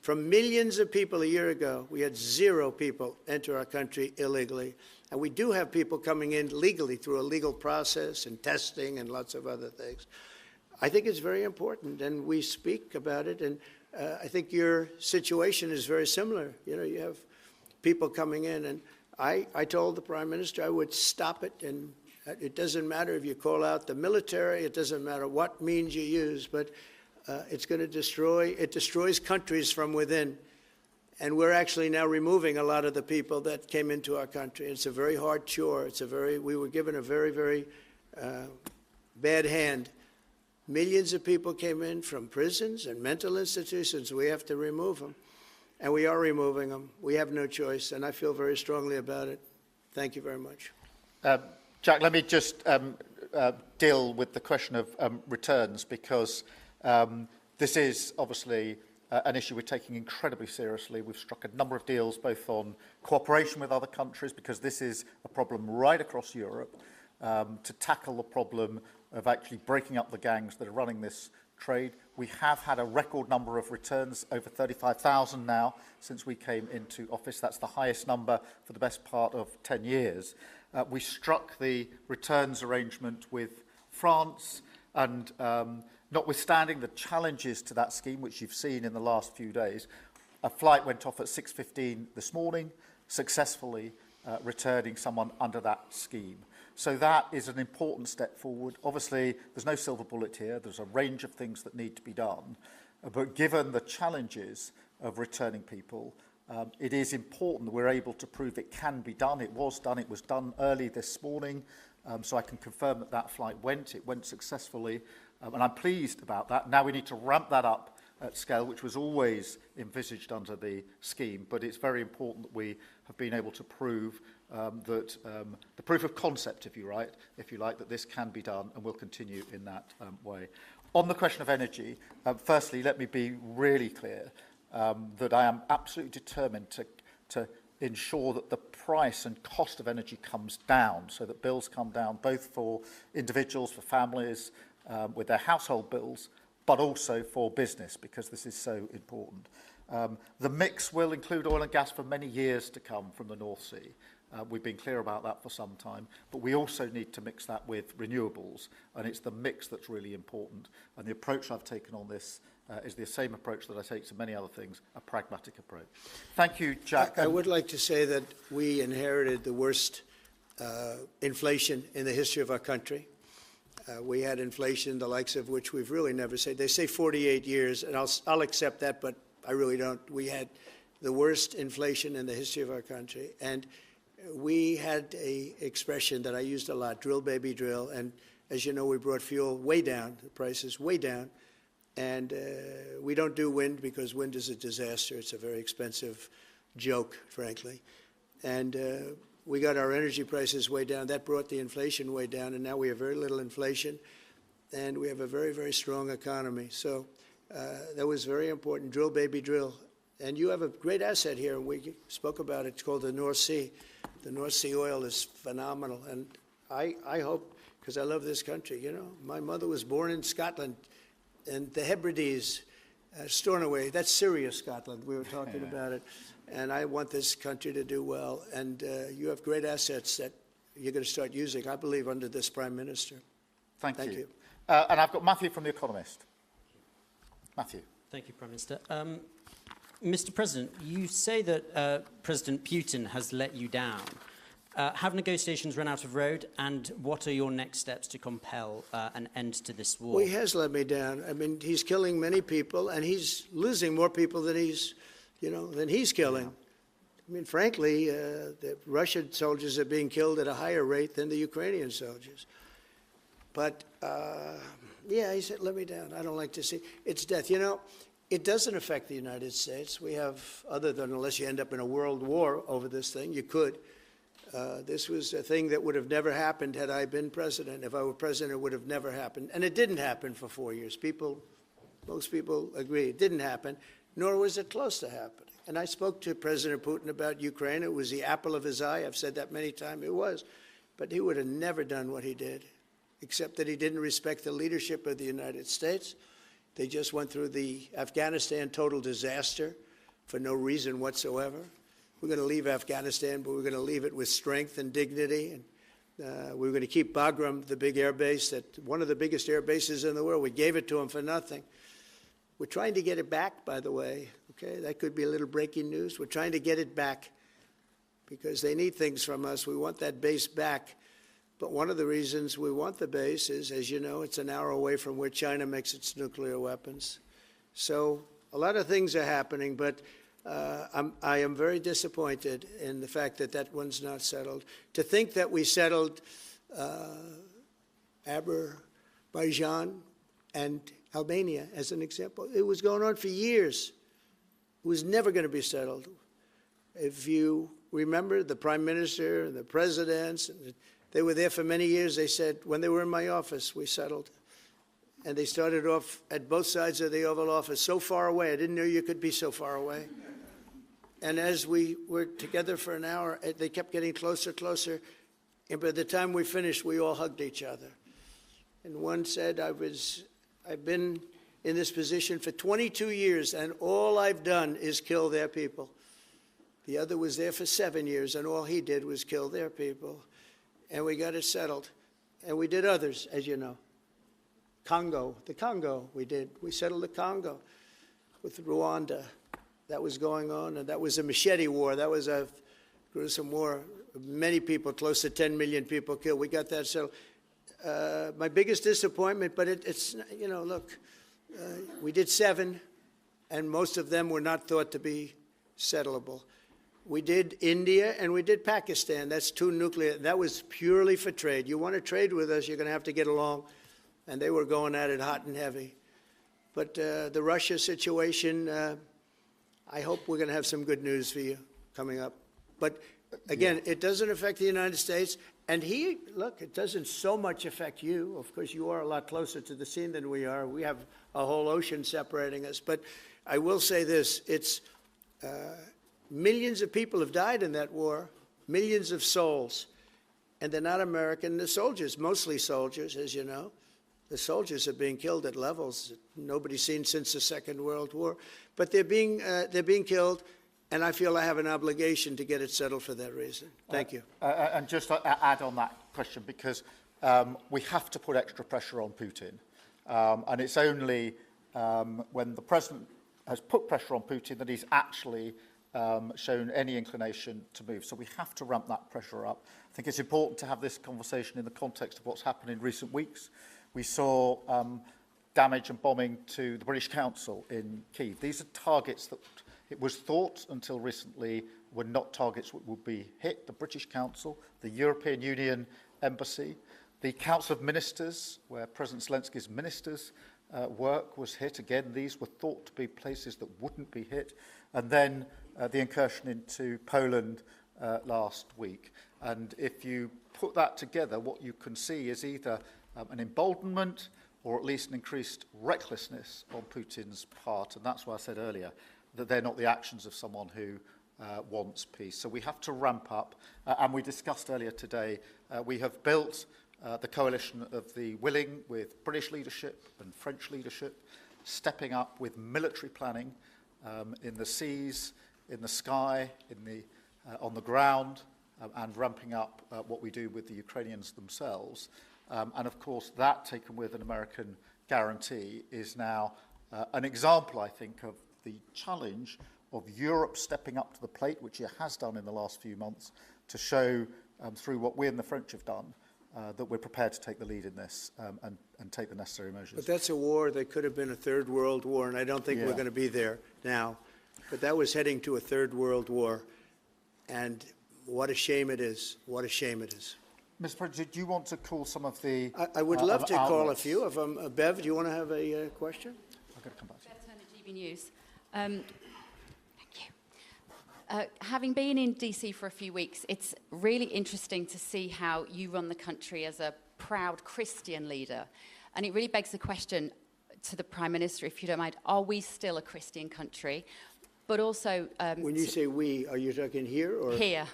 From millions of people a year ago, we had zero people enter our country illegally. And we do have people coming in legally through a legal process and testing and lots of other things. I think it's very important, and we speak about it, and I think your situation is very similar. You know, you have people coming in, and I told the Prime Minister I would stop it, and it doesn't matter if you call out the military, it doesn't matter what means you use, but it's going to destroys countries from within. And we're actually now removing a lot of the people that came into our country. It's a very hard chore. We were given a very, very bad hand. Millions of people came in from prisons and mental institutions. We have to remove them. And we are removing them. We have no choice, and I feel very strongly about it. Thank you very much. Jack, let me just deal with the question of returns, because this is obviously an issue we're taking incredibly seriously. We've struck a number of deals, both on cooperation with other countries, because this is a problem right across Europe, to tackle the problem of actually breaking up the gangs that are running this trade. We have had a record number of returns, over 35,000 now, since we came into office. That's the highest number for the best part of 10 years. We struck the returns arrangement with France, and notwithstanding the challenges to that scheme, which you've seen in the last few days, a flight went off at 6:15 this morning, successfully returning someone under that scheme. So that is an important step forward. Obviously, there's no silver bullet here. There's a range of things that need to be done. But given the challenges of returning people, it is important that we're able to prove it can be done. It was done. It was done early this morning. So I can confirm that that flight went. It went successfully. And I'm pleased about that. Now we need to ramp that up at scale, which was always envisaged under the scheme. But it's very important that we have been able to prove that the proof of concept, if you like, that this can be done, and will continue in that way. On the question of energy, firstly, let me be really clear that I am absolutely determined to ensure that the price and cost of energy comes down, so that bills come down both for individuals, for families, with their household bills, but also for business, because this is so important. The mix will include oil and gas for many years to come from the North Sea. We've been clear about that for some time, but we also need to mix that with renewables, and it's the mix that's really important. And the approach I've taken on this is the same approach that I take to many other things, a pragmatic approach. Thank you, Jack. I would like to say that we inherited the worst inflation in the history of our country. We had inflation, the likes of which we've really never seen. They say 48 years, and I'll accept that, but I really don't. We had the worst inflation in the history of our country. And we had an expression that I used a lot, drill, baby, drill. And as you know, we brought fuel way down, the prices way down. And we don't do wind because wind is a disaster. It's a very expensive joke, frankly. And we got our energy prices way down. That brought the inflation way down. And now we have very little inflation. And we have a very, very strong economy. So that was very important. Drill, baby, drill. And you have a great asset here. We spoke about it. It's called the North Sea. The North Sea oil is phenomenal. And I hope, because I love this country, you know, my mother was born in Scotland. And the Hebrides, Stornoway, that's Syria, Scotland. We were talking about it. And I want this country to do well. And you have great assets that you're going to start using, I believe, under this Prime Minister. Thank you. And I've got Matthew from The Economist. Matthew. Thank you, Prime Minister. Mr. President, you say that President Putin has let you down. Have negotiations run out of road, and what are your next steps to compel an end to this war? Well, he has let me down. I mean, he's killing many people, and he's losing more people than he's killing. I mean, frankly, the Russian soldiers are being killed at a higher rate than the Ukrainian soldiers. But, yeah, he said, let me down. I don't like to see. It's death. You know, it doesn't affect the United States. We have, other than unless you end up in a world war over this thing, you could. This was a thing that would have never happened had I been president. If I were president, it would have never happened. And it didn't happen for 4 years. Most people agree it didn't happen, nor was it close to happening. And I spoke to President Putin about Ukraine. It was the apple of his eye. I've said that many times. It was. But he would have never done what he did, except that he didn't respect the leadership of the United States. They just went through the Afghanistan total disaster for no reason whatsoever. We're going to leave Afghanistan, but we're going to leave it with strength and dignity. And we're going to keep Bagram, the big air base, one of the biggest air bases in the world. We gave it to them for nothing. We're trying to get it back, by the way. Okay, that could be a little breaking news. We're trying to get it back because they need things from us. We want that base back. But one of the reasons we want the base is, as you know, it's an hour away from where China makes its nuclear weapons. So a lot of things are happening, but I am very disappointed in the fact that that one's not settled. To think that we settled Azerbaijan and Albania, as an example. It was going on for years. It was never going to be settled. If you remember, the prime minister and the presidents, they were there for many years. They said, when they were in my office, we settled. And they started off at both sides of the Oval Office, so far away. I didn't know you could be so far away. And as we were together for an hour, they kept getting closer, closer. And by the time we finished, we all hugged each other. And one said, I've been in this position for 22 years, and all I've done is kill their people. The other was there for 7 years, and all he did was kill their people. And we got it settled. And we did others, as you know. The Congo, we settled the Congo with Rwanda. That was going on, and that was a machete war. That was a gruesome war. Many people, close to 10 million people killed. We got that settled. My biggest disappointment, but it's, you know, look, we did 7, and most of them were not thought to be settleable. We did India and we did Pakistan. That's 2 nuclear. That was purely for trade. You want to trade with us, you're going to have to get along. And they were going at it hot and heavy. But the Russia situation, I hope we're going to have some good news for you coming up. But again, it doesn't affect the United States. And look, it doesn't so much affect you. Of course, you are a lot closer to the scene than we are. We have a whole ocean separating us. But I will say this, it's millions of people have died in that war, millions of souls. And they're not American. They're soldiers, mostly soldiers, as you know. The soldiers are being killed at levels that nobody's seen since the Second World War. But they're being killed, and I feel I have an obligation to get it settled for that reason. Thank you. And just to add on that question, because we have to put extra pressure on Putin. And it's only when the president has put pressure on Putin that he's actually shown any inclination to move. So we have to ramp that pressure up. I think it's important to have this conversation in the context of what's happened in recent weeks. We saw damage and bombing to the British Council in Kyiv. These are targets that it was thought until recently were not targets that would be hit. The British Council, the European Union Embassy, the Council of Ministers, where President Zelensky's ministers work was hit. Again, these were thought to be places that wouldn't be hit. And then the incursion into Poland last week. And if you put that together, what you can see is either an emboldenment or at least an increased recklessness on Putin's part. And that's why I said earlier that they're not the actions of someone who wants peace. So we have to ramp up. And we discussed earlier today, we have built the coalition of the willing with British leadership and French leadership, stepping up with military planning in the seas, in the sky, on the ground, and ramping up what we do with the Ukrainians themselves. And of course, that taken with an American guarantee is now an example, I think, of the challenge of Europe stepping up to the plate, which it has done in the last few months, to show through what we and the French have done that we're prepared to take the lead in this and take the necessary measures. But that's a war that could have been a third world war, and I don't think we're going to be there now. But that was heading to a third world war. And what a shame it is. What a shame it is. Mr. President, do you want to call some of the I would love to call a outlets? few of them. Bev, do you want to have a question? I've got to come back to you. Bev Turner, GB News. Thank you. Having been in DC for a few weeks, it's really interesting to see how you run the country as a proud Christian leader. And it really begs the question to the Prime Minister, if you don't mind, are we still a Christian country? But also... When you say we, are you talking here or? Here.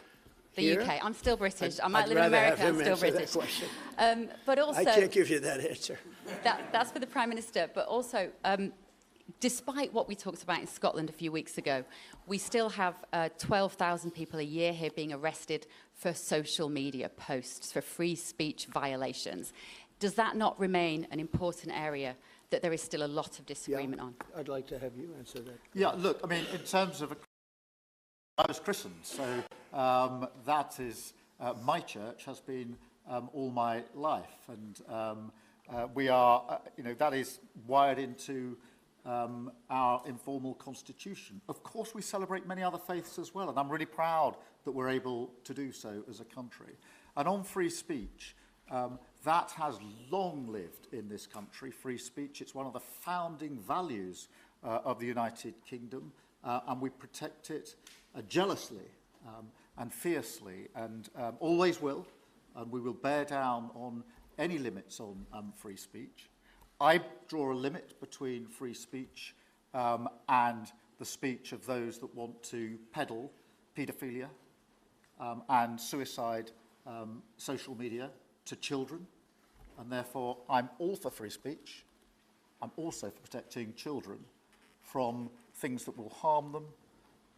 The Here? UK. I'm still British. I might I'd live in rather have America. I'm him still answer British. that question. But also, I can't give you that answer. that's for the Prime Minister. But also, despite what we talked about in Scotland a few weeks ago, we still have 12,000 people a year here being arrested for social media posts, for free speech violations. Does that not remain an important area that there is still a lot of disagreement on? I'd like to have you answer that. Yeah, look, I mean, in terms of... I was christened, so that is... my church has been all my life, and we are, that is wired into our informal constitution. Of course, we celebrate many other faiths as well, and I'm really proud that we're able to do so as a country. And on free speech, that has long lived in this country, free speech. It's one of the founding values of the United Kingdom, and we protect it jealously and fiercely, and always will, and we will bear down on any limits on free speech. I draw a limit between free speech and the speech of those that want to peddle paedophilia and suicide social media to children, and therefore I'm all for free speech. I'm also for protecting children from things that will harm them,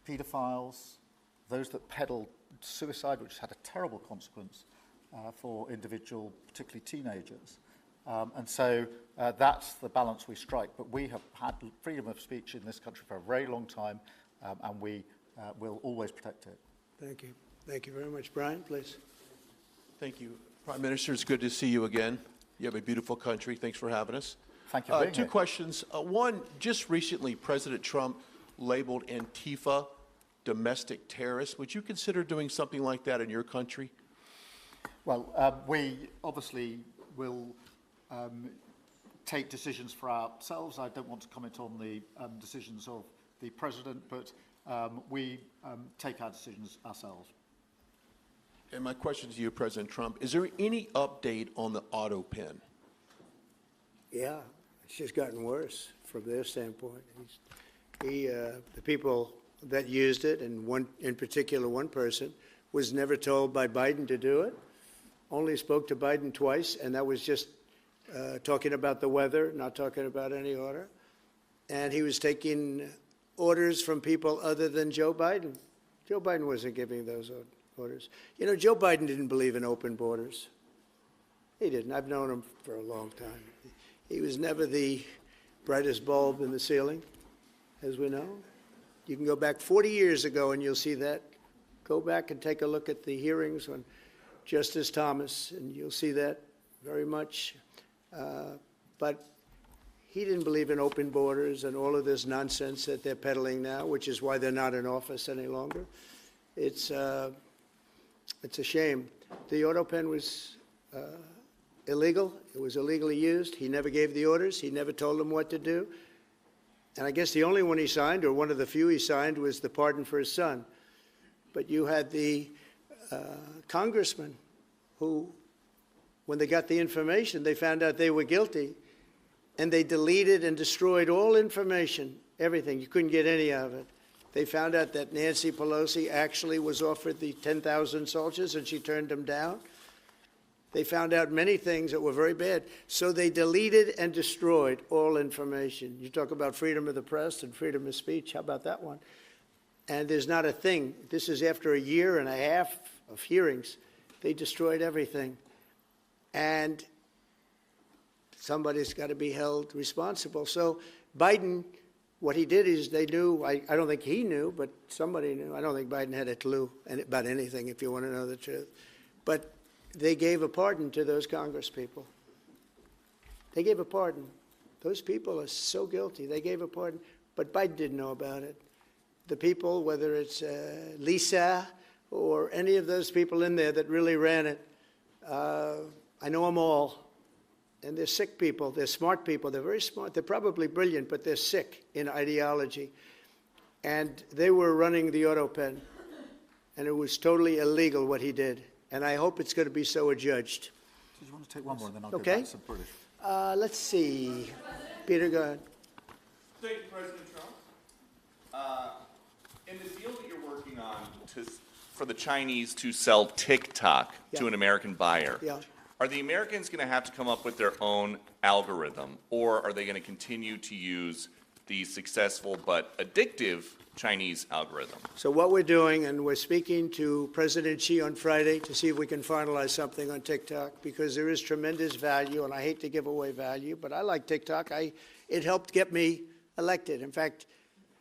paedophiles, those that peddle suicide, which has had a terrible consequence for individual, particularly teenagers. And so that's the balance we strike. But we have had freedom of speech in this country for a very long time, and we will always protect it. Thank you. Thank you very much. Brian, please. Thank you. Prime Minister, it's good to see you again. You have a beautiful country. Thanks for having us. Thank you for being Two here. questions. One, just recently, President Trump labeled Antifa domestic terrorists. Would you consider doing something like that in your country? Well, we obviously will take decisions for ourselves. I don't want to comment on the decisions of the President, but we take our decisions ourselves. And my question to you, President Trump, is there any update on the auto pen? Yeah, it's just gotten worse from their standpoint. The people that used it, and one in particular, one person, was never told by Biden to do it. Only spoke to Biden twice, and that was just talking about the weather, not talking about any order. And he was taking orders from people other than Joe Biden. Joe Biden wasn't giving those orders. You know, Joe Biden didn't believe in open borders. He didn't. I've known him for a long time. He was never the brightest bulb in the ceiling, as we know. You can go back 40 years ago and you'll see that. Go back and take a look at the hearings on Justice Thomas, and you'll see that very much. But he didn't believe in open borders and all of this nonsense that they're peddling now, which is why they're not in office any longer. It's a shame. The auto pen was illegal. It was illegally used. He never gave the orders. He never told them what to do. And I guess the only one he signed, or one of the few he signed, was the pardon for his son. But you had the congressman who, when they got the information, they found out they were guilty, and they deleted and destroyed all information, everything. You couldn't get any of it. They found out that Nancy Pelosi actually was offered the 10,000 soldiers, and she turned them down. They found out many things that were very bad. So they deleted and destroyed all information. You talk about freedom of the press and freedom of speech. How about that one? And there's not a thing. This is after a year and a half of hearings. They destroyed everything. And somebody's got to be held responsible. So Biden, what he did is they knew, I don't think he knew, but somebody knew. I don't think Biden had a clue about anything, if you want to know the truth. But they gave a pardon to those congresspeople. They gave a pardon. Those people are so guilty. They gave a pardon. But Biden didn't know about it. The people, whether it's Lisa or any of those people in there that really ran it. I know them all. And they're sick people. They're smart people. They're very smart. They're probably brilliant, but they're sick in ideology. And they were running the auto pen. And it was totally illegal what he did. And I hope it's going to be so adjudged. Do you want to take one more and then I'll Okay. go back to British? Let's see. Peter, go ahead. Thank you, President Trump. In the deal that you're working on for the Chinese to sell TikTok to an American buyer, are the Americans going to have to come up with their own algorithm, or are they going to continue to use the successful but addictive Chinese algorithm? So what we're doing, and we're speaking to President Xi on Friday to see if we can finalize something on TikTok, because there is tremendous value, and I hate to give away value, but I like TikTok. It helped get me elected. In fact,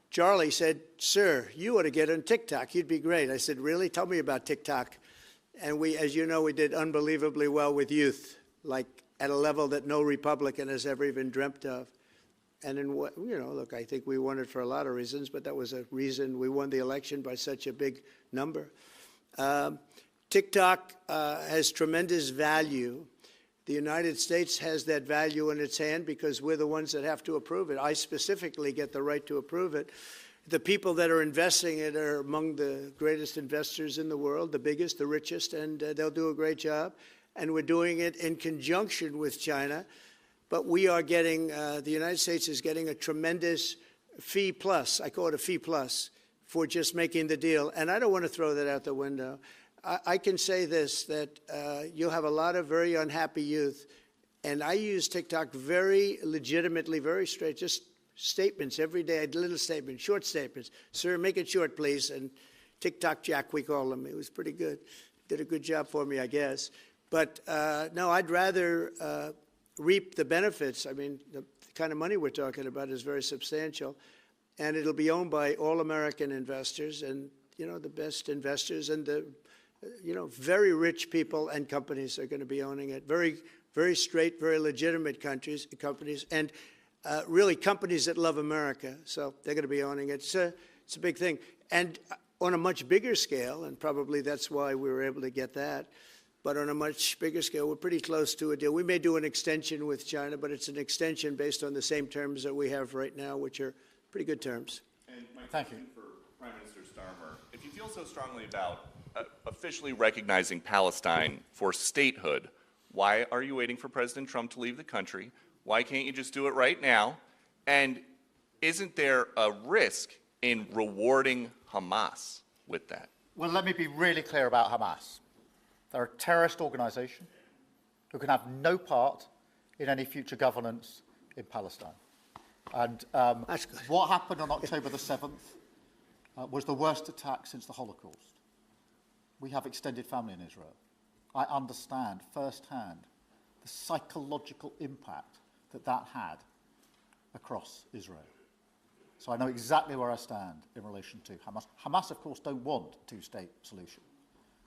Charlie said, "Sir, you ought to get on TikTok. You'd be great." I said, "Really? Tell me about TikTok." And we, as you know, we did unbelievably well with youth, like at a level that no Republican has ever even dreamt of. And in what, look, I think we won it for a lot of reasons, but that was a reason we won the election by such a big number. TikTok has tremendous value. The United States has that value in its hand because we're the ones that have to approve it. I specifically get the right to approve it. The people that are investing it are among the greatest investors in the world, the biggest, the richest, and they'll do a great job. And we're doing it in conjunction with China. But we are getting, the United States is getting a tremendous fee plus, I call it a fee plus, for just making the deal. And I don't want to throw that out the window. I can say this, that you'll have a lot of very unhappy youth. And I use TikTok very legitimately, very straight, just statements every day, little statements, short statements. "Sir, make it short, please." And TikTok Jack, we call him. He was pretty good. Did a good job for me, I guess. But no, I'd rather reap the benefits. I mean, the kind of money we're talking about is very substantial. And it'll be owned by all American investors and, the best investors and the, very rich people and companies are going to be owning it. Very, very straight, very legitimate companies, and really companies that love America. So they're going to be owning it. It's a big thing. And on a much bigger scale, and probably that's why we were able to get that, but on a much bigger scale, we're pretty close to a deal. We may do an extension with China, but it's an extension based on the same terms that we have right now, which are pretty good terms. And my question for Prime Minister Starmer, if you feel so strongly about officially recognizing Palestine for statehood, why are you waiting for President Trump to leave the country? Why can't you just do it right now? And isn't there a risk in rewarding Hamas with that? Well, let me be really clear about Hamas. They're a terrorist organisation who can have no part in any future governance in Palestine. And what happened on October the 7th was the worst attack since the Holocaust. We have extended family in Israel. I understand firsthand the psychological impact that had across Israel. So I know exactly where I stand in relation to Hamas. Hamas, of course, don't want a two-state solution.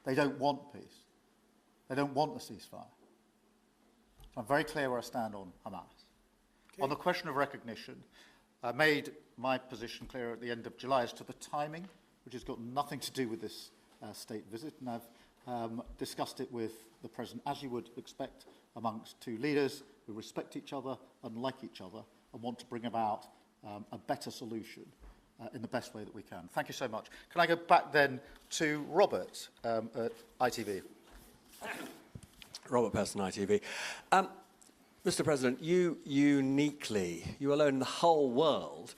They don't want peace. They don't want a ceasefire. So I'm very clear where I stand on Hamas. Okay. On the question of recognition, I made my position clear at the end of July as to the timing, which has got nothing to do with this state visit, and I've discussed it with the President, as you would expect amongst two leaders who respect each other and like each other and want to bring about a better solution in the best way that we can. Thank you so much. Can I go back then to Robert at ITV? Robert Person, ITV. Mr. President, you uniquely, you alone in the whole world,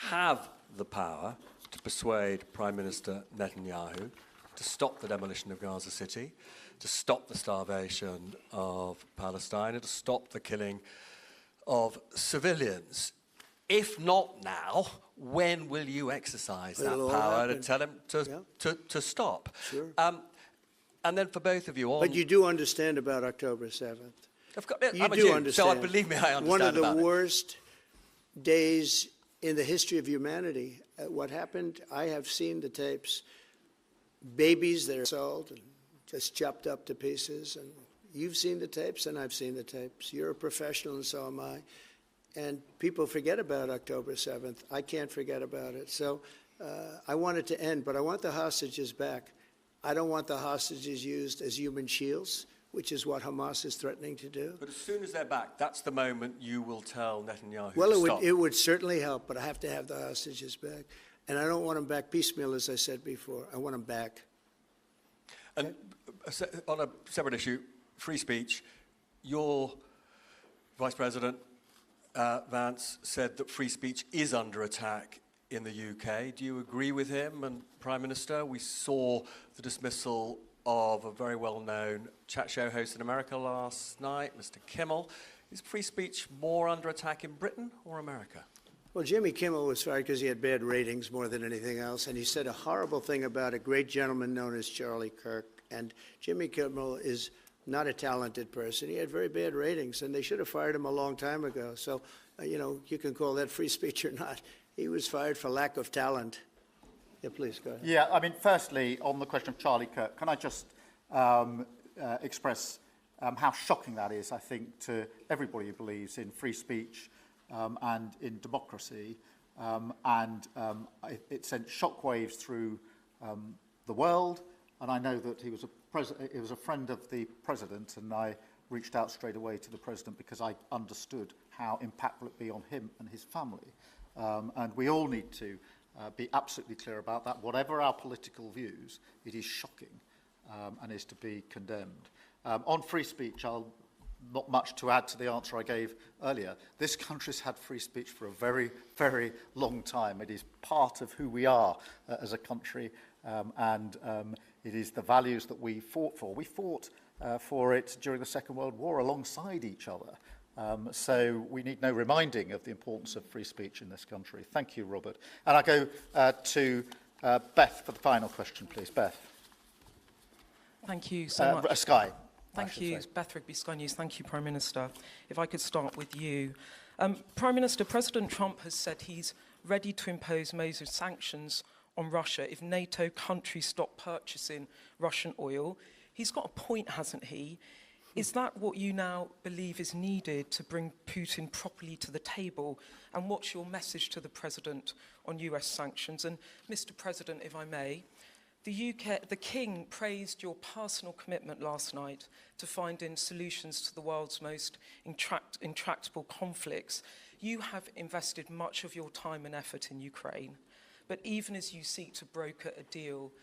have the power to persuade Prime Minister Netanyahu to stop the demolition of Gaza City, to stop the starvation of Palestine, and to stop the killing of civilians. If not now, when will you exercise that power to tell him to stop? Sure. And then for both of you... But you do understand about October 7th. You do understand. So believe me, I understand. One of the worst days in the history of humanity. What happened, I have seen the tapes. Babies that are sold and just chopped up to pieces. And you've seen the tapes, and I've seen the tapes. You're a professional, and so am I. And people forget about October 7th. I can't forget about it. So I want it to end, but I want the hostages back. I don't want the hostages used as human shields, which is what Hamas is threatening to do. But as soon as they're back, that's the moment you will tell Netanyahu Well, to stop. it would certainly help, but I have to have the hostages back. And I don't want them back piecemeal, as I said before. I want them back. And on a separate issue, free speech, your Vice President Vance said that free speech is under attack in the UK. Do you agree with him? And Prime Minister, we saw the dismissal of a very well-known chat show host in America last night, Mr. Kimmel. Is free speech more under attack in Britain or America? Well, Jimmy Kimmel was fired because he had bad ratings more than anything else, and he said a horrible thing about a great gentleman known as Charlie Kirk. And Jimmy Kimmel is not a talented person. He had very bad ratings, and they should have fired him a long time ago. So, you know, you can call that free speech or not. He was fired for lack of talent. Yeah, please, go ahead. Yeah, I mean, firstly, on the question of Charlie Kirk, can I just express how shocking that is, I think, to everybody who believes in free speech and in democracy. It sent shockwaves through the world, and I know that he was a friend of the president, and I reached out straight away to the president because I understood how impactful it would be on him and his family. And we all need to be absolutely clear about that. Whatever our political views, it is shocking and is to be condemned. On free speech, not much to add to the answer I gave earlier. This country's had free speech for a very, very long time. It is part of who we are as a country, and it is the values that we fought for. We fought for it during the Second World War alongside each other. So we need no reminding of the importance of free speech in this country. Thank you, Robert. And I go to Beth for the final question, please. Beth. Thank you so much. Sky. Thank you, Beth Rigby, Sky News. Thank you, Prime Minister. If I could start with you. Prime Minister, President Trump has said he's ready to impose major sanctions on Russia if NATO countries stop purchasing Russian oil. He's got a point, hasn't he? Is that what you now believe is needed to bring Putin properly to the table? And what's your message to the President on US sanctions? And Mr. President, if I may, the King praised your personal commitment last night to finding solutions to the world's most intractable conflicts. You have invested much of your time and effort in Ukraine, but even as you seek to broker a deal,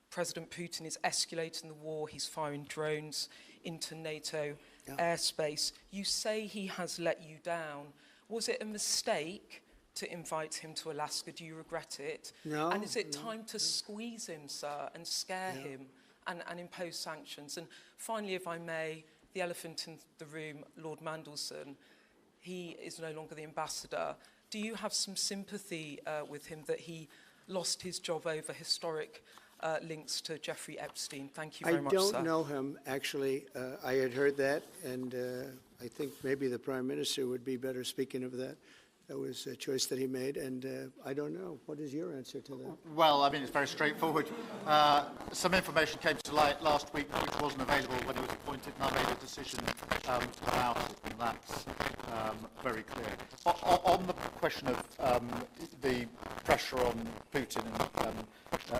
President Putin is escalating the war. He's firing drones into NATO airspace. You say he has let you down. Was it a mistake to invite him to Alaska? Do you regret it? No. And is it time to squeeze him, sir, and scare him and impose sanctions? And finally, if I may, the elephant in the room, Lord Mandelson, he is no longer the ambassador. Do you have some sympathy with him that he lost his job over historic links to Jeffrey Epstein? Thank you very much, sir. I don't know him, actually. I had heard that, and I think maybe the Prime Minister would be better speaking of that. That was a choice that he made, and I don't know. What is your answer to that? Well, I mean, it's very straightforward. Some information came to light last week which wasn't available when he was appointed, and I made a decision to come out of it, and that's very clear. On the question of the pressure on Putin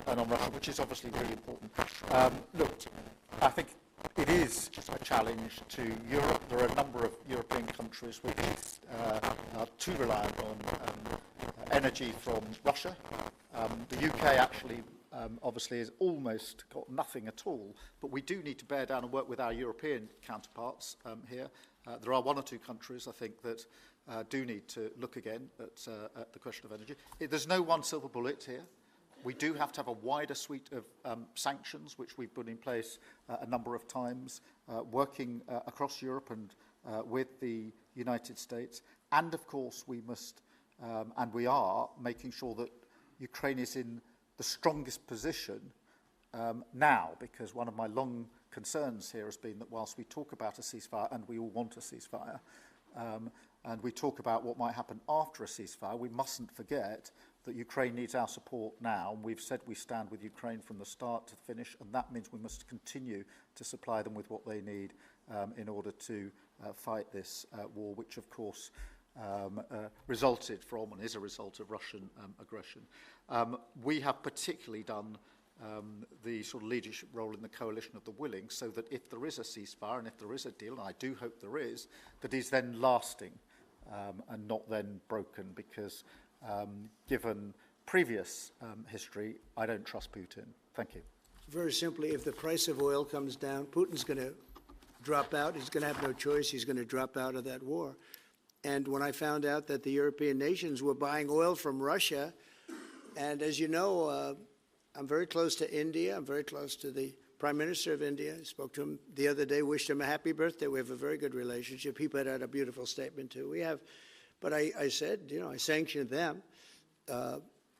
and on Russia, which is obviously really important, look, I think it is a challenge to Europe. There are a number of European countries which are too reliant on energy from Russia. The UK actually obviously has almost got nothing at all, but we do need to bear down and work with our European counterparts here. There are one or two countries, I think, that do need to look again at the question of energy. There's no one silver bullet here. We do have to have a wider suite of sanctions, which we've put in place a number of times, working across Europe and with the United States. And, of course, we must, and we are, making sure that Ukraine is in the strongest position now, because one of my long concerns here has been that whilst we talk about a ceasefire, and we all want a ceasefire, and we talk about what might happen after a ceasefire, we mustn't forget that Ukraine needs our support now, and we've said we stand with Ukraine from the start to finish, and that means we must continue to supply them with what they need in order to fight this war, which of course resulted from and is a result of Russian aggression. We have particularly done the sort of leadership role in the coalition of the willing, so that if there is a ceasefire and if there is a deal, and I do hope there is, that is then lasting and not then broken, because given previous history, I don't trust Putin. Thank you. Very simply, if the price of oil comes down, Putin's going to drop out. He's going to have no choice. He's going to drop out of that war. And when I found out that the European nations were buying oil from Russia, and as you know, I'm very close to India. I'm very close to the Prime Minister of India. I spoke to him the other day, wished him a happy birthday. We have a very good relationship. He put out a beautiful statement, too. We have, but I said, you know, I sanctioned them.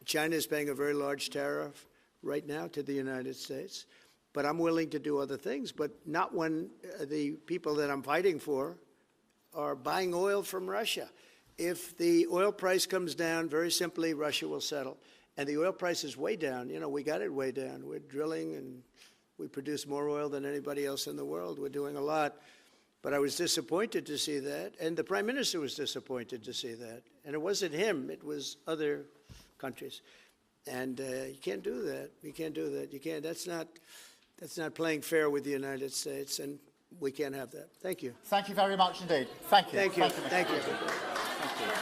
China is paying a very large tariff right now to the United States. But I'm willing to do other things, but not when the people that I'm fighting for are buying oil from Russia. If the oil price comes down, very simply, Russia will settle. And the oil price is way down. You know, we got it way down. We're drilling and we produce more oil than anybody else in the world. We're doing a lot. But I was disappointed to see that. And the Prime Minister was disappointed to see that. And it wasn't him. It was other countries. And you can't do that. You can't do that. You can't. That's not playing fair with the United States. And we can't have that. Thank you. Thank you very much indeed. Thank you. Thank you. Thank you. Thank you. Thank you.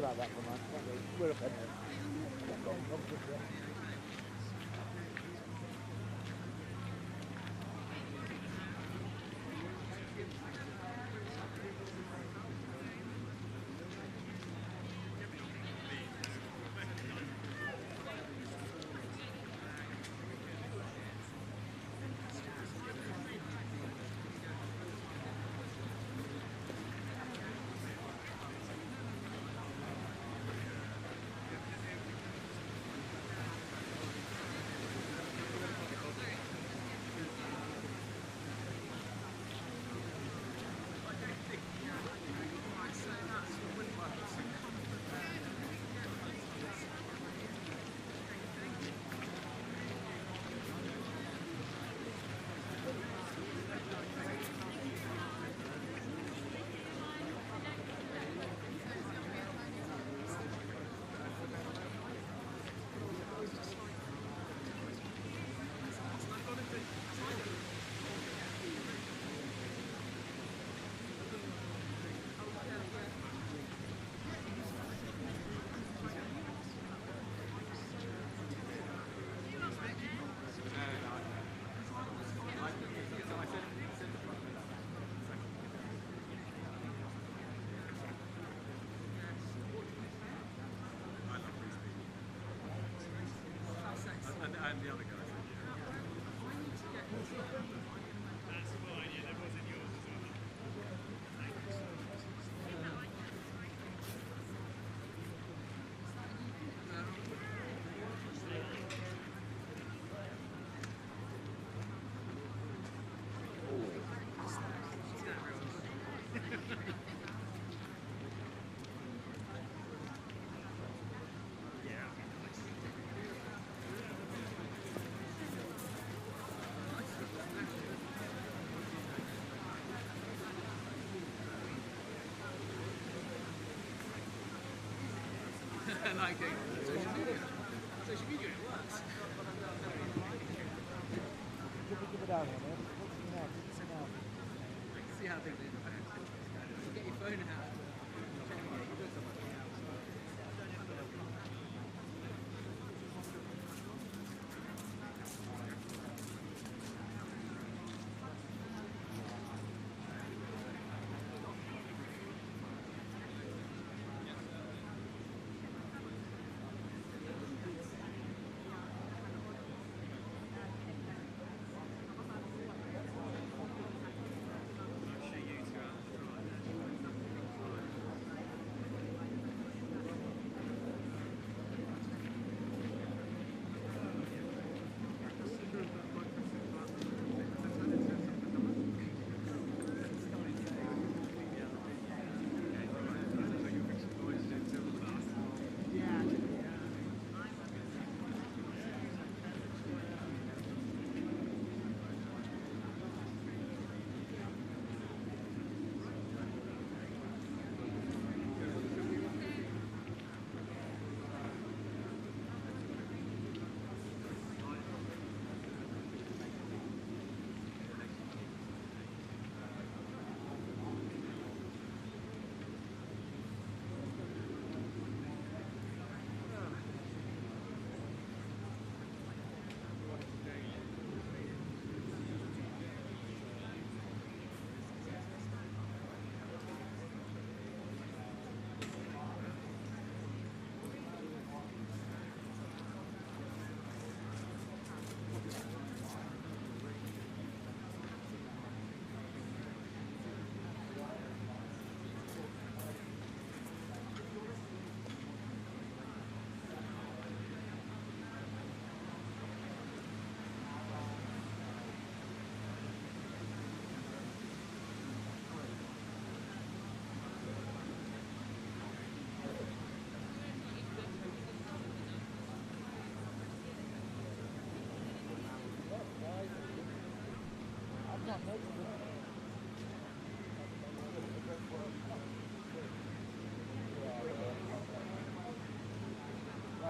about that for a moment. We're up ahead. And the other guys. That's fine, yeah, that wasn't yours as well. Like social media. Social media, it works. Keep it down here, man. See how things are. Get your phone out.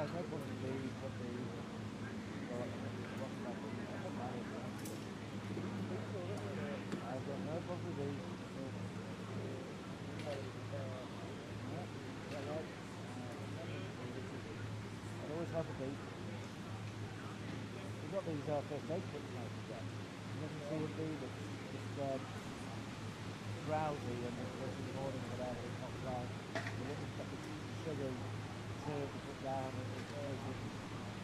There's no point in these, but I've got no problem with these. speak. We've got these first aid kits now to get. You never see them, do you? Just drowsy and it's in the morning or whatever, it's not flying. The woman's got the sugary syrup to put down and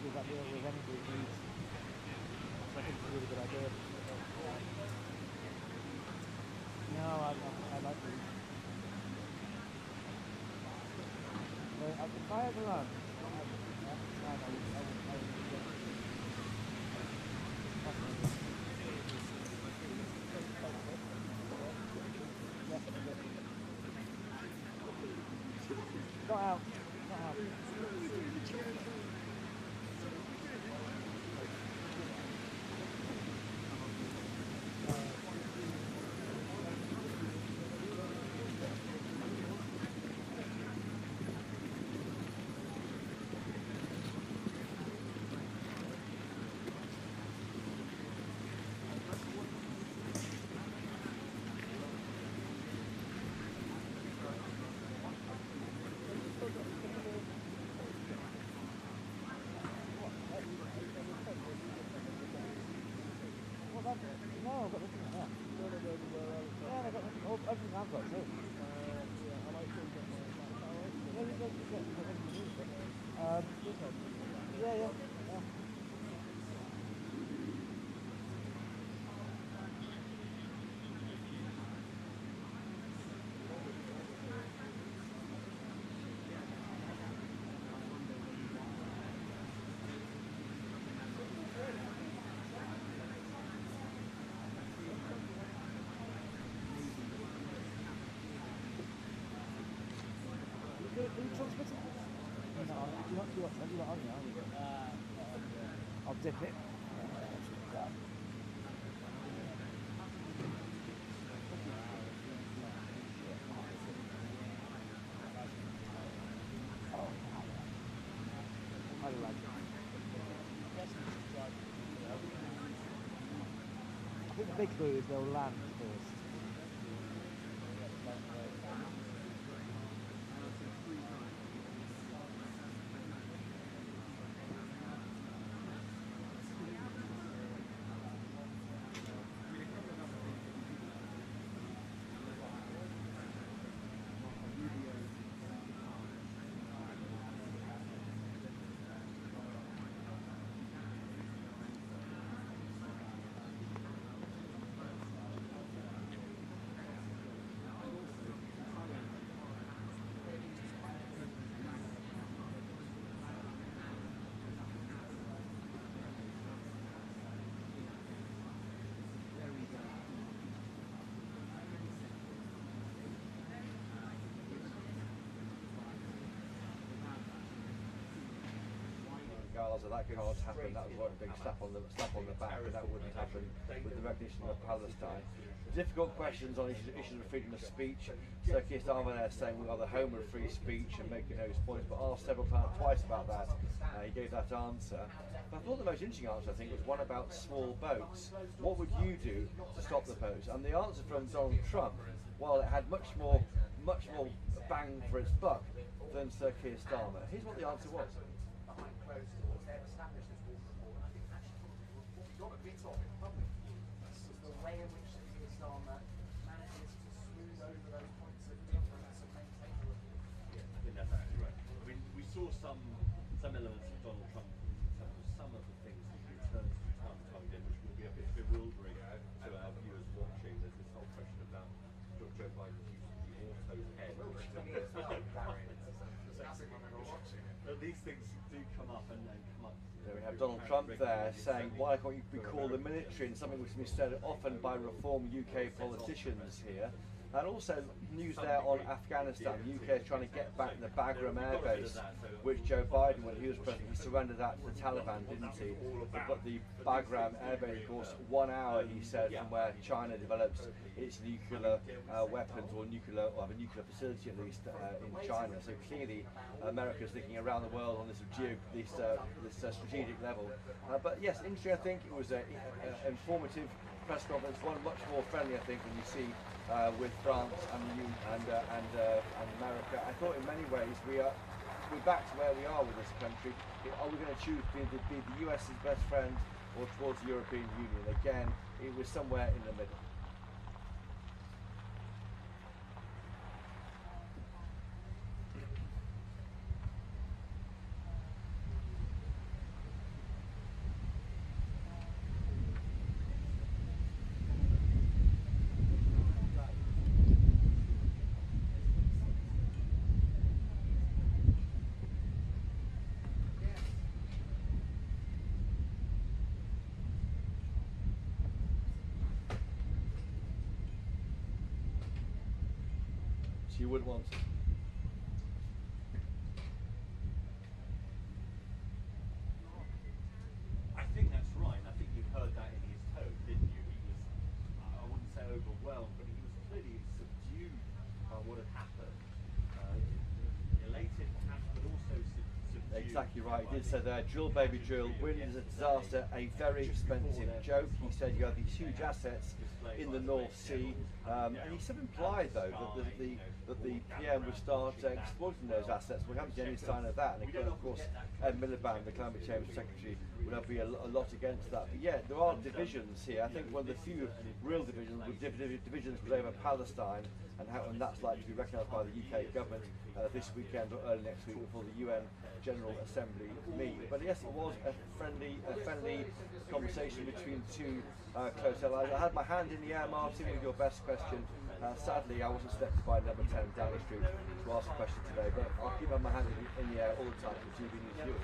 gives that little with energy it needs. So I think it's a really good idea. No, I like these. If I ever run, not out. Not out. No, I've got nothing like that. Yeah, I've got everything I've got too. Yeah. Are you transmitting? No, you not do that on you, I'll dip it. I like it. I think the big clue is they'll land first. Gaza, that could not happen. That was a big slap on the back, and that wouldn't happen with the recognition of Palestine. Difficult questions on issues of freedom of speech. Sir Keir Starmer there saying we are the home of free speech and making those points, but asked several times, twice about that. He gave that answer. But I thought the most interesting answer, I think, was one about small boats. What would you do to stop the boats? And the answer from Donald Trump, while it had much more bang for its buck than Sir Keir Starmer. Here's what the answer was. Behind closed doors, they've established this war report, and I think actually you've got a bit of it publicly. This is the way in which Keir Starmer manages to smooth over those points of difference and maintain the report. Yeah, I think that's actually right. I mean, we saw some elements of Donald Trump in terms of some of the things that he returns from time to time again, which will be a bit bewildering to our viewers watching. There's this whole question about Joe Biden's use of the auto head. But these things do come up and then come up. There we have Donald Trump there saying, why can't you be called the military, and something which has been said often by reform UK politicians here. And also news there on Afghanistan. The UK is trying to get back the Bagram Air Base, which Joe Biden, when he was president, he surrendered that to the Taliban, didn't he? But the Bagram Air Base, of course, 1 hour, he said, from where China develops its nuclear weapons or have a nuclear facility at least in China. So clearly, America is thinking around the world on this strategic level. But yes, interesting. I think it was an informative press conference, one much more friendly, I think, than you see with France and America. I thought in many ways we are we're back to where we are with this country. Are we going to choose be the US's best friend or towards the European Union? Again, it was somewhere in the middle. So you wouldn't want to? I think that's right. I think you heard that in his tone, didn't you? He was, I wouldn't say overwhelmed, but he was clearly subdued by what had happened. Elated perhaps, but also subdued. Exactly right. He did say there, drill baby drill, wind is a disaster, a very expensive joke. He said you have these huge assets in the North Sea, and he sort of implied though that the PM would start exploiting those assets. We haven't seen any sign of that, and of course Ed Miliband, the Climate Change Secretary, would be a lot against that. But yeah, there are divisions here. I think one of the few real divisions was over Palestine, and that's likely to be recognised by the UK government this weekend or early next week before the UN General Assembly meet. But yes, it was a friendly conversation between two close allies. I had my hand in the air, Martin, with your best question. Sadly, I wasn't selected by number 10 Downing Street to ask a question today, but I'll keep my hand in the air all the time for TV News viewers.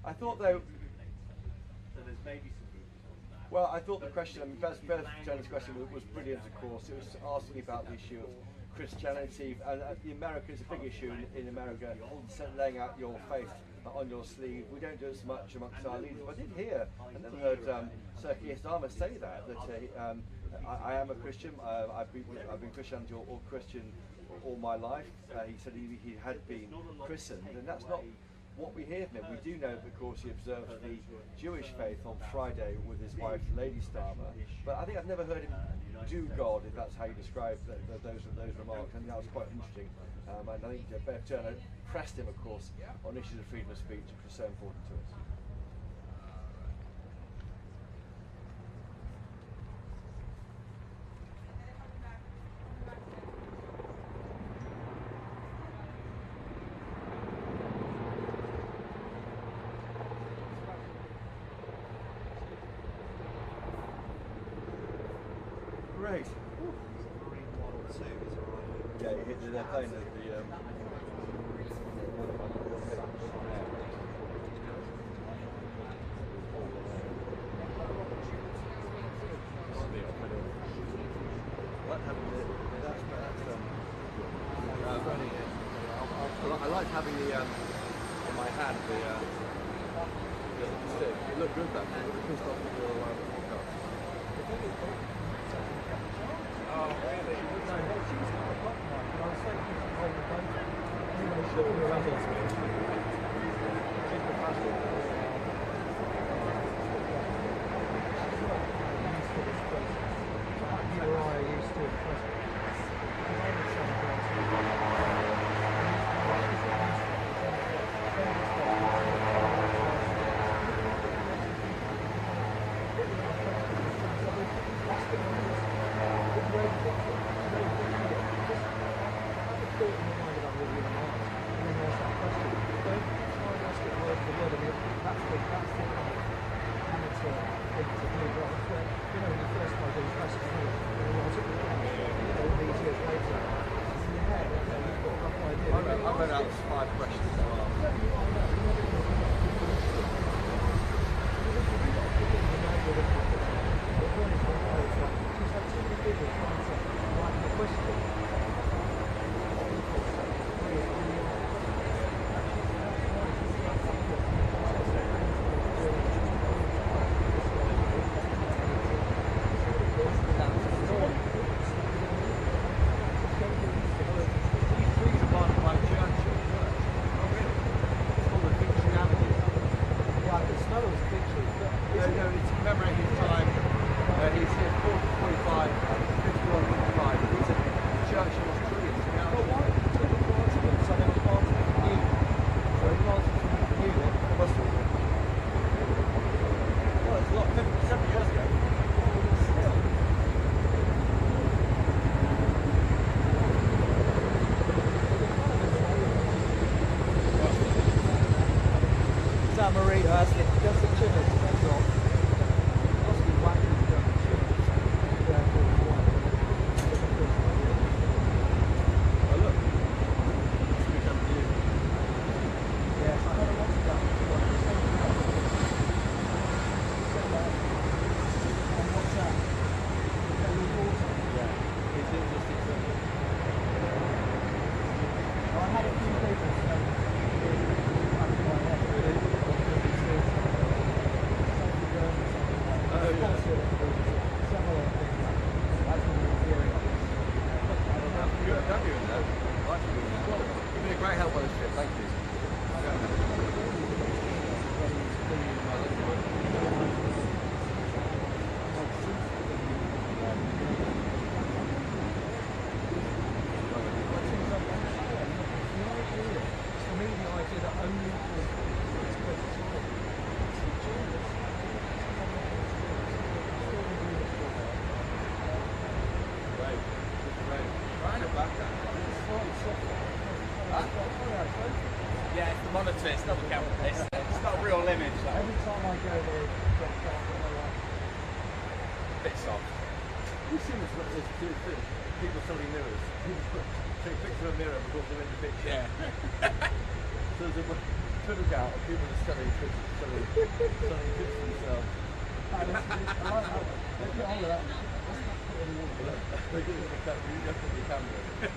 I thought though. So there's maybe some movement on that. Well, I thought the question, Beth Turner's question was brilliant, of course. It was asking about the issue of Christianity, and the America is a big issue in America, laying out your faith on your sleeve. We don't do it as much amongst our leaders. But I did hear, I never heard Sir Keir Starmer say that I am a Christian. I've been Christianity or Christian all my life. He said he had been christened, and that's not what we hear from him. We do know, of course, he observed the Jewish faith on Friday with his wife, Lady Starmer. But I think I've never heard him do God, if that's how you describe those remarks. And that was quite interesting. And I think Beth Turner pressed him, of course, on issues of freedom of speech, which was so important to us. Great. Yeah, they're playing the I like having the in my hand the stick. It looked good that day. It pissed off the podcast. Oh, really? I went out 5 questions to that Marita, that's the chillers, that's all. Must be wacky to go to chillers. Oh look. Switch up to you. Yes, I don't know what's that. And what's that? Yeah, it's interesting. I had a few people say great help on this trip, thank you. Yeah, it's the monitor, it's not the camera. It's not a real image. Though. Every time I go there, Bit soft. You've seen this, people selling mirrors. People take pictures of a mirror because they're in the picture. Yeah. So there's a Twitter account of people just selling pictures of themselves. I like that. Let's get hold of that. They do it with the camera. You just put your camera in.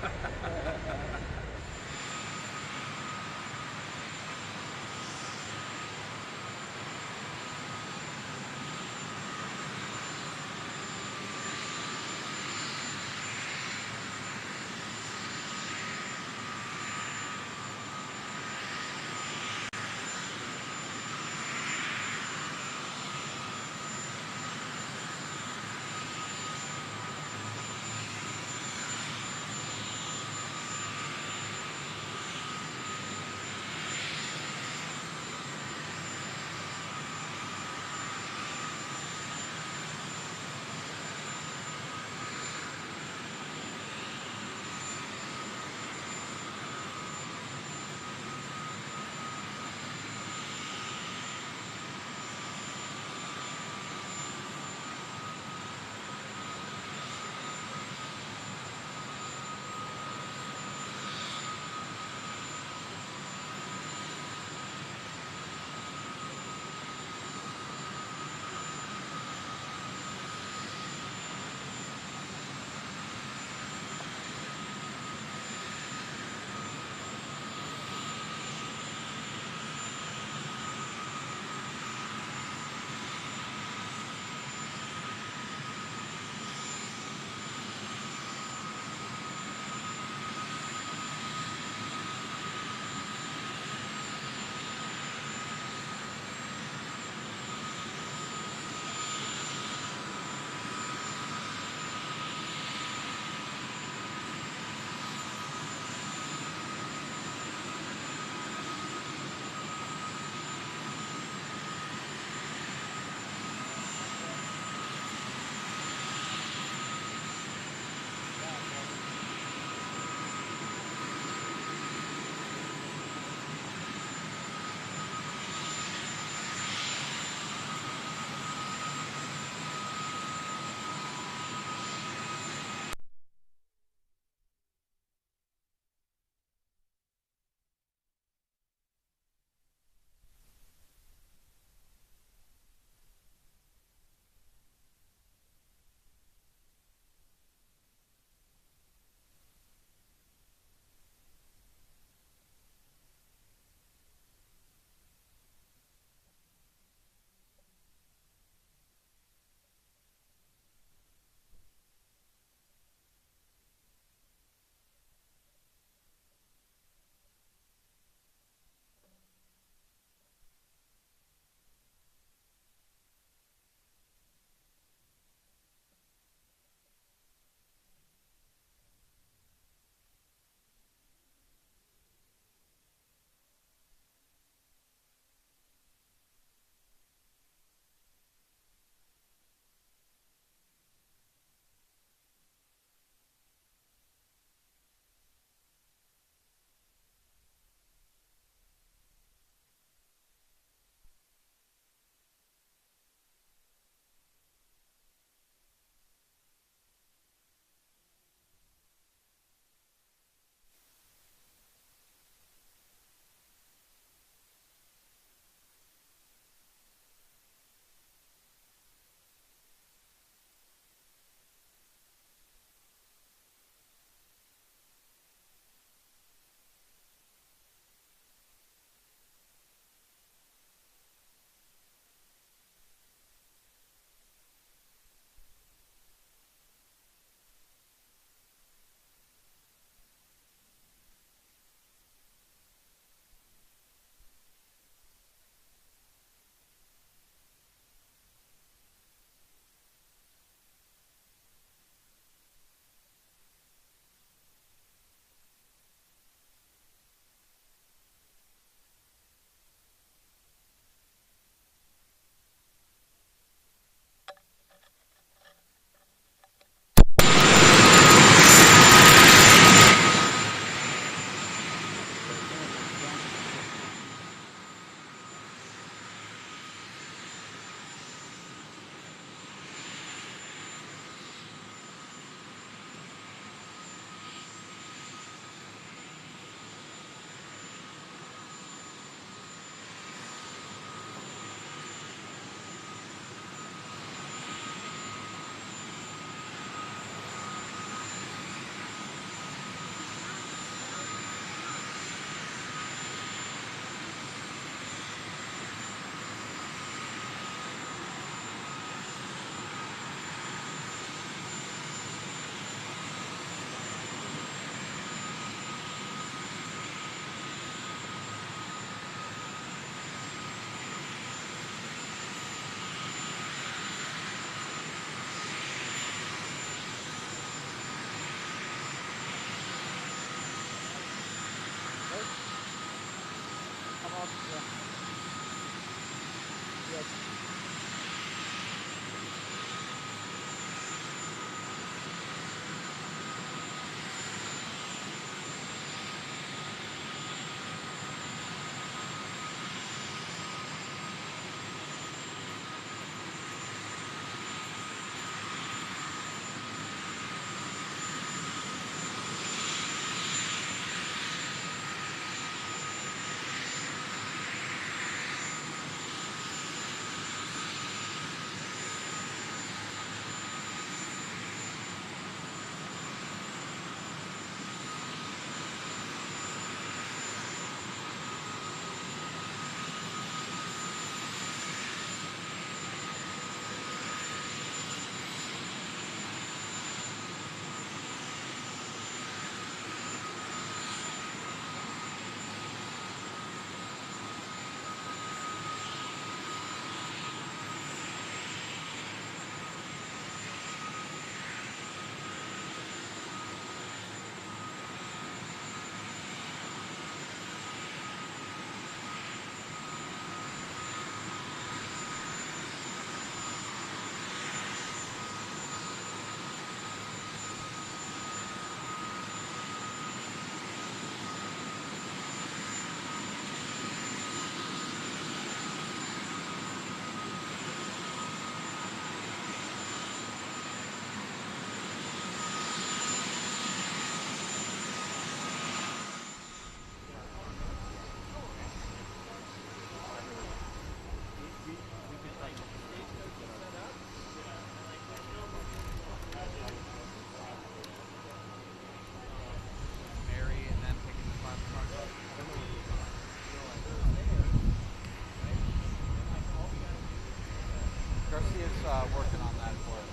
Garcia's working on that for us.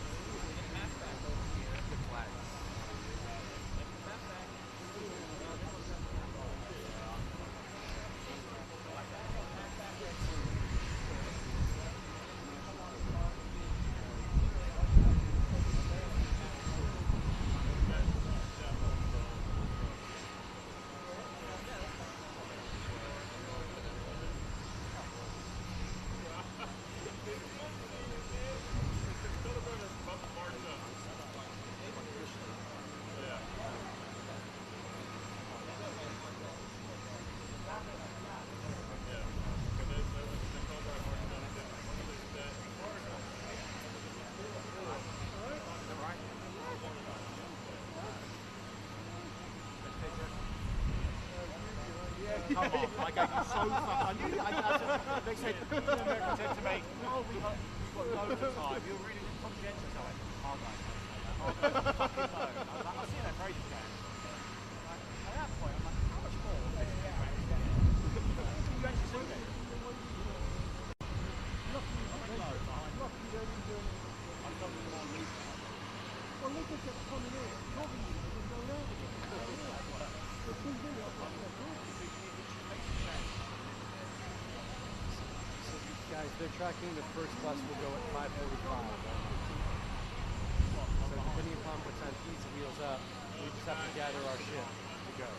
The flag. Come on, I gave you so much. I knew they said, the American said to me, oh, we've got loads of time. You're really conscientious. I went, I'll go. Fucking no. I was like, I'll see you there, very good. At that point, I'm like, how much more? You actually see me? Well, look at that coming in. Talking to you, you can go there again. The 2 minutes. Guys, they're tracking the first bus will go at 5:45. So depending upon what time Pizza wheels up, we just have to gather our shit to go.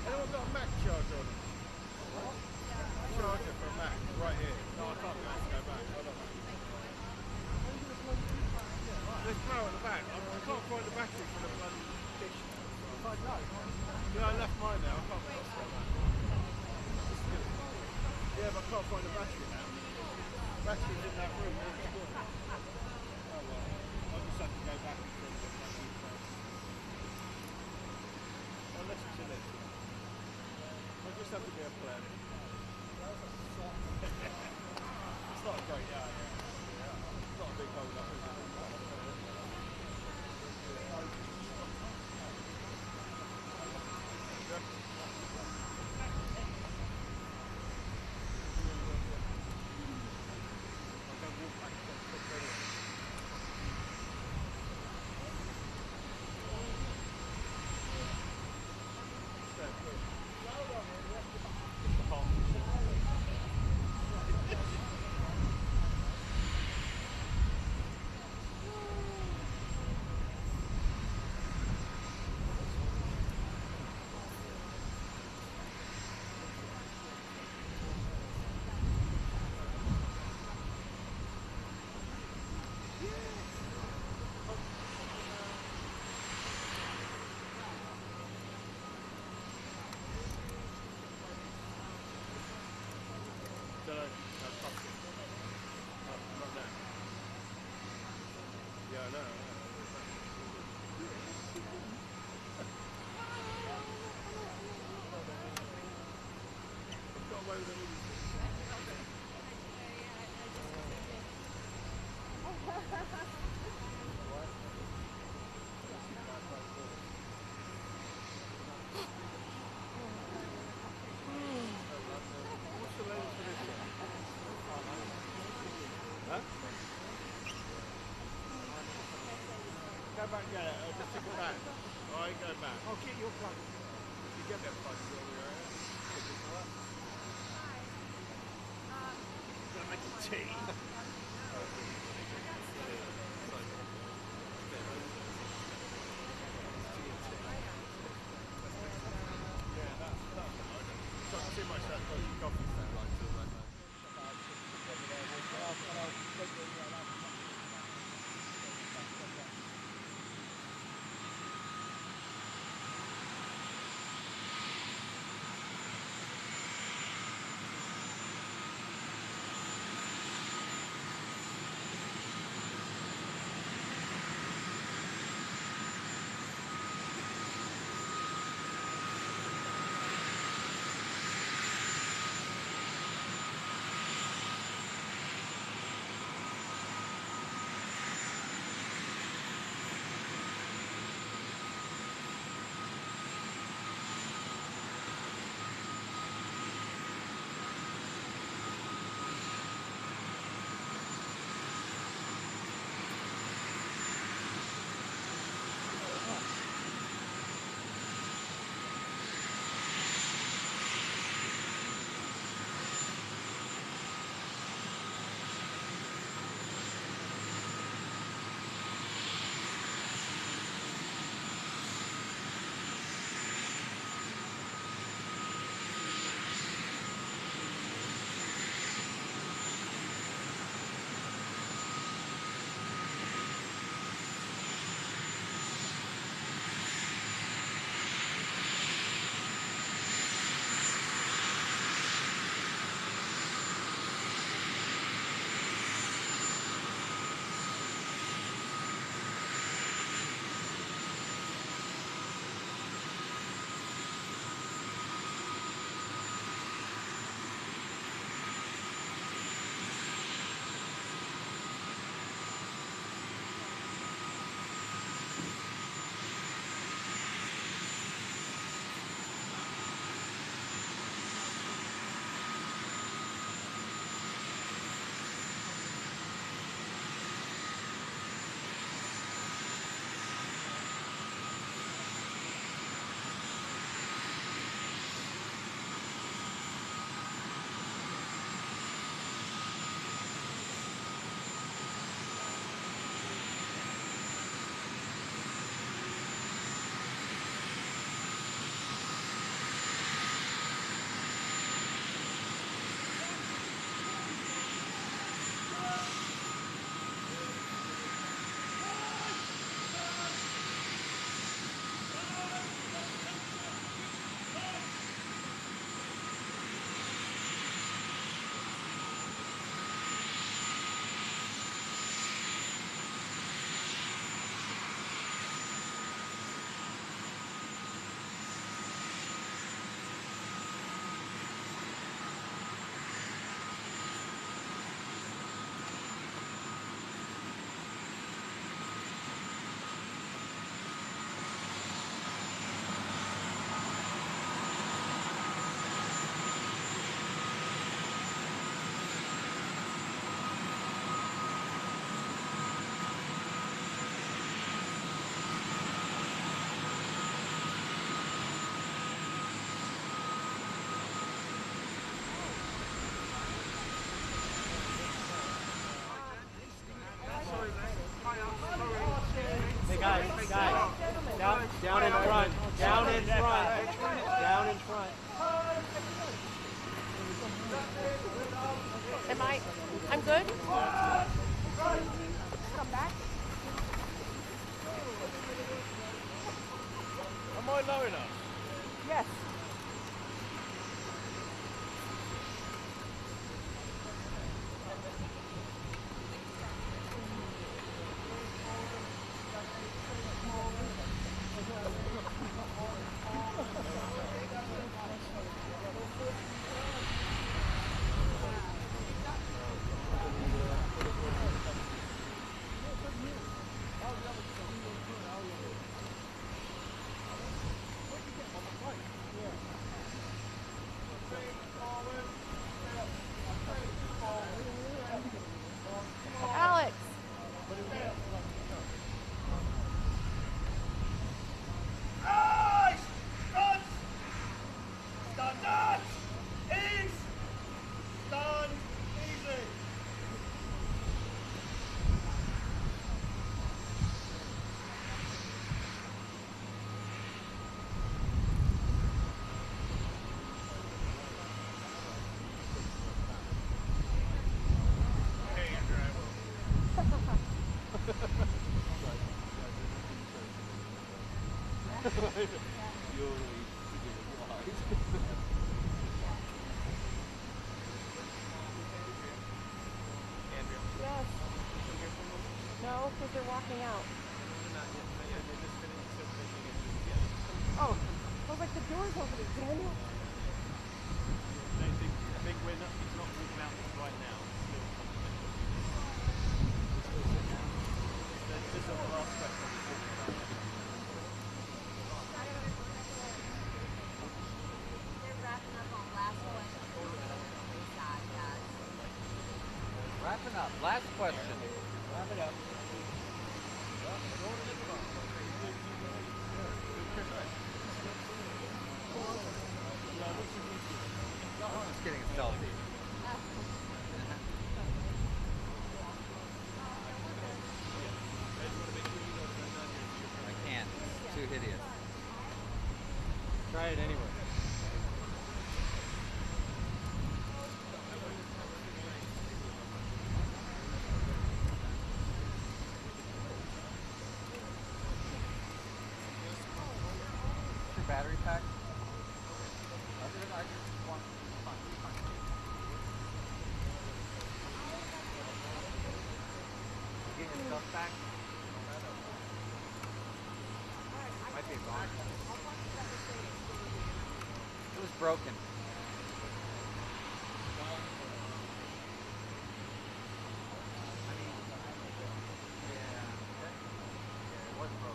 Anyone got a Mac charger on them? charger for a Mac right here. No, I can't go back. Hold on. There's power at the back. I can't find the battery for the bloody dish. Yeah, I left mine there. I can't find it. Yeah, but I can't find the battery now. Battery's in that room. Oh well. I'll just have to go back and get the battery first. I'll listen to this. I'll just have to be a plan. It's not a great yard, It's not a big hold up, is it? Go back, get it. I'll just take it back. Alright, go back. I'll get your plug. You get that plug over your area. Gonna make a tea. Too much that coffee stand like to right now. on. I'm good? Come back. Am I low enough? Yes. Alex. Yes. No, because they're walking out. Oh, I was like, the door's open. Daniel? I think he's not walking out right now. This is the last question. Wrapping up. Last question. Wrap it up. Just getting a selfie. I can't. It's too hideous. Try it anyway. Your battery pack? Get your stuff back? Might be gone. It was broken. It was broken.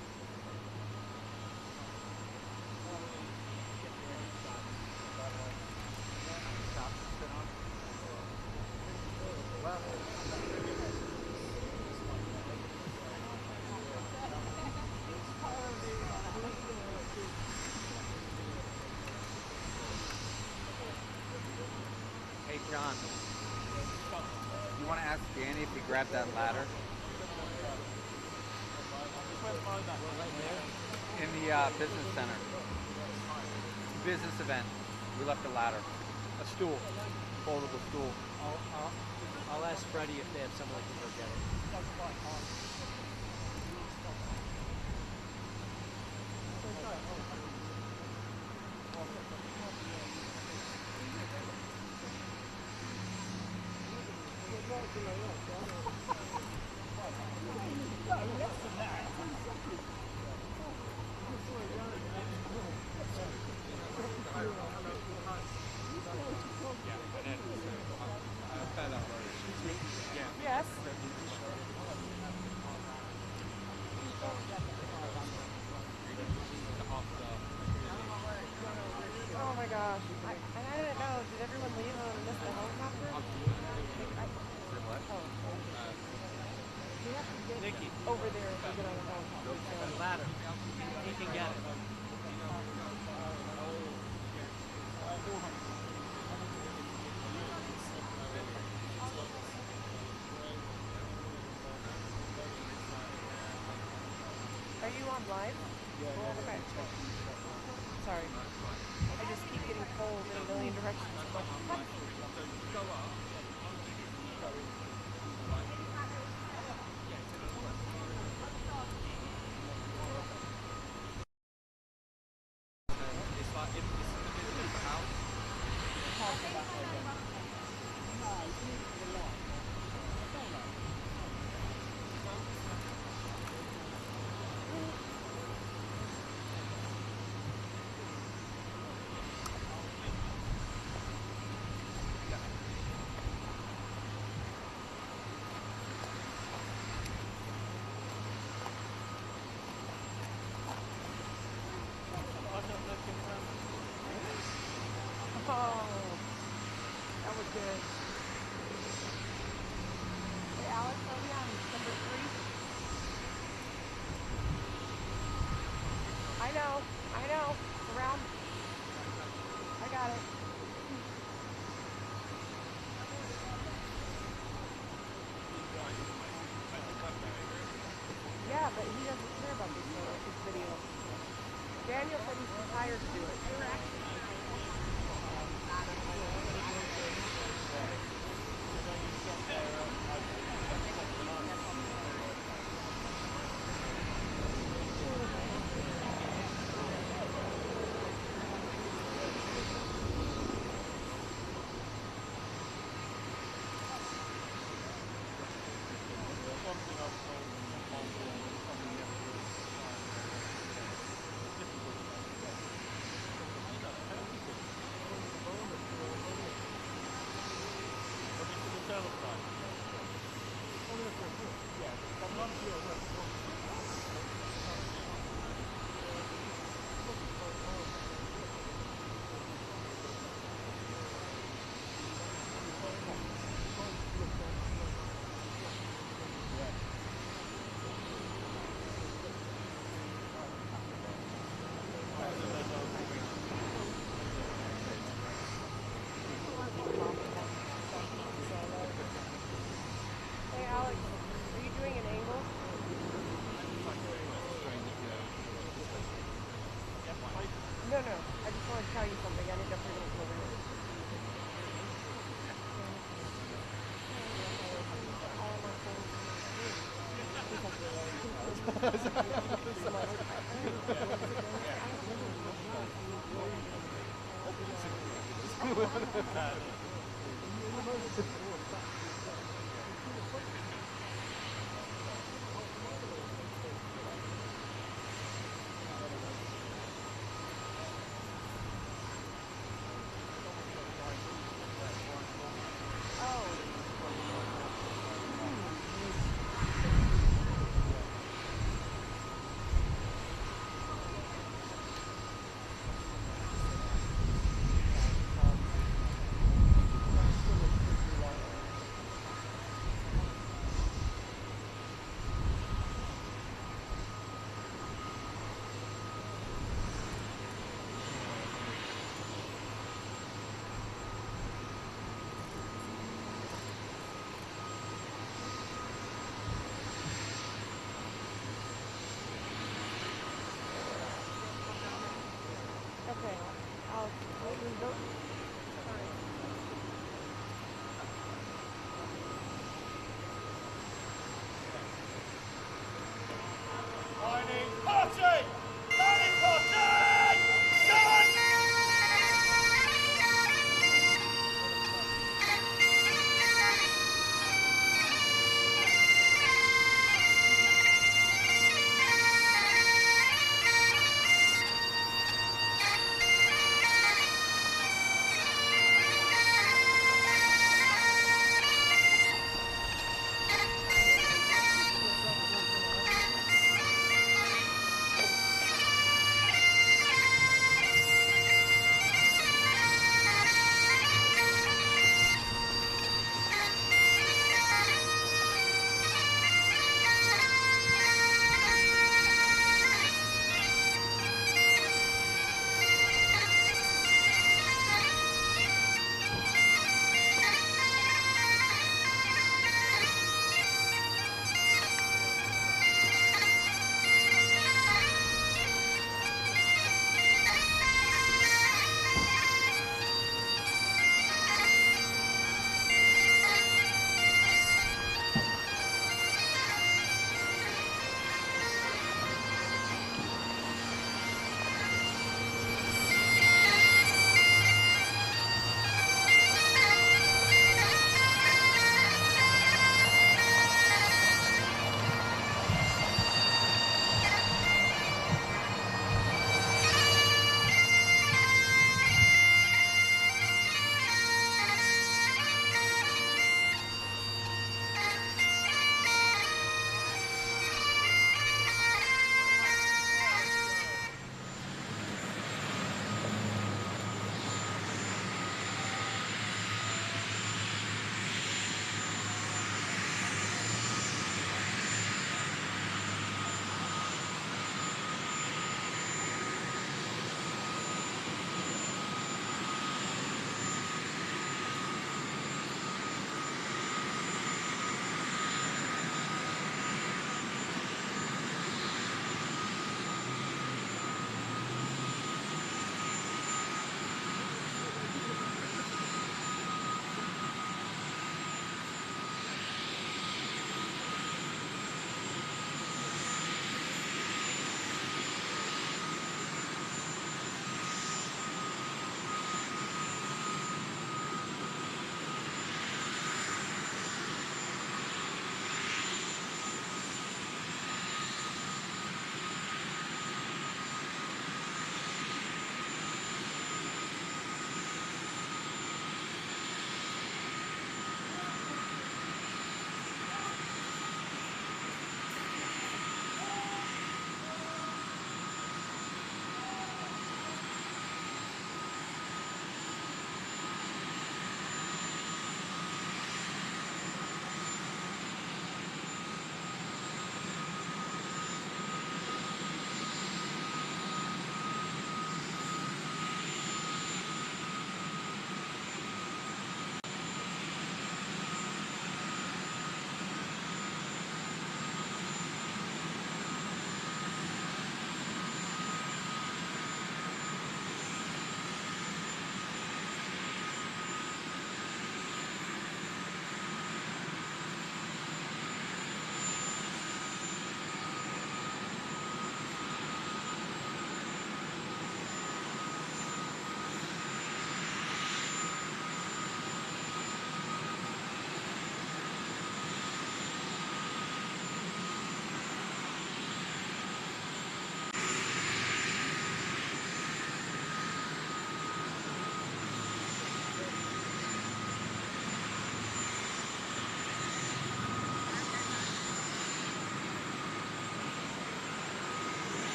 Hey John, you want to ask Danny if he grabbed that ladder? In the business center. Business event. We left a ladder. A stool. Foldable stool. I'll ask Freddie if they have someone who can go get it. Yes. Oh my gosh. I didn't know. Did everyone leave and miss the helicopter? We have to get Nikki. over there if we get on the helicopter. The ladder. He can get it. Are you on live? Yeah. Okay. Sorry. I just keep getting directions of what the country. Oh, that was good. Hey, Alex, are we on number 3? I know. Around. I got it. Yeah, but he doesn't care about this video. Daniel said he's too tired to do it. No, I just want to tell you something. I need to bring it over.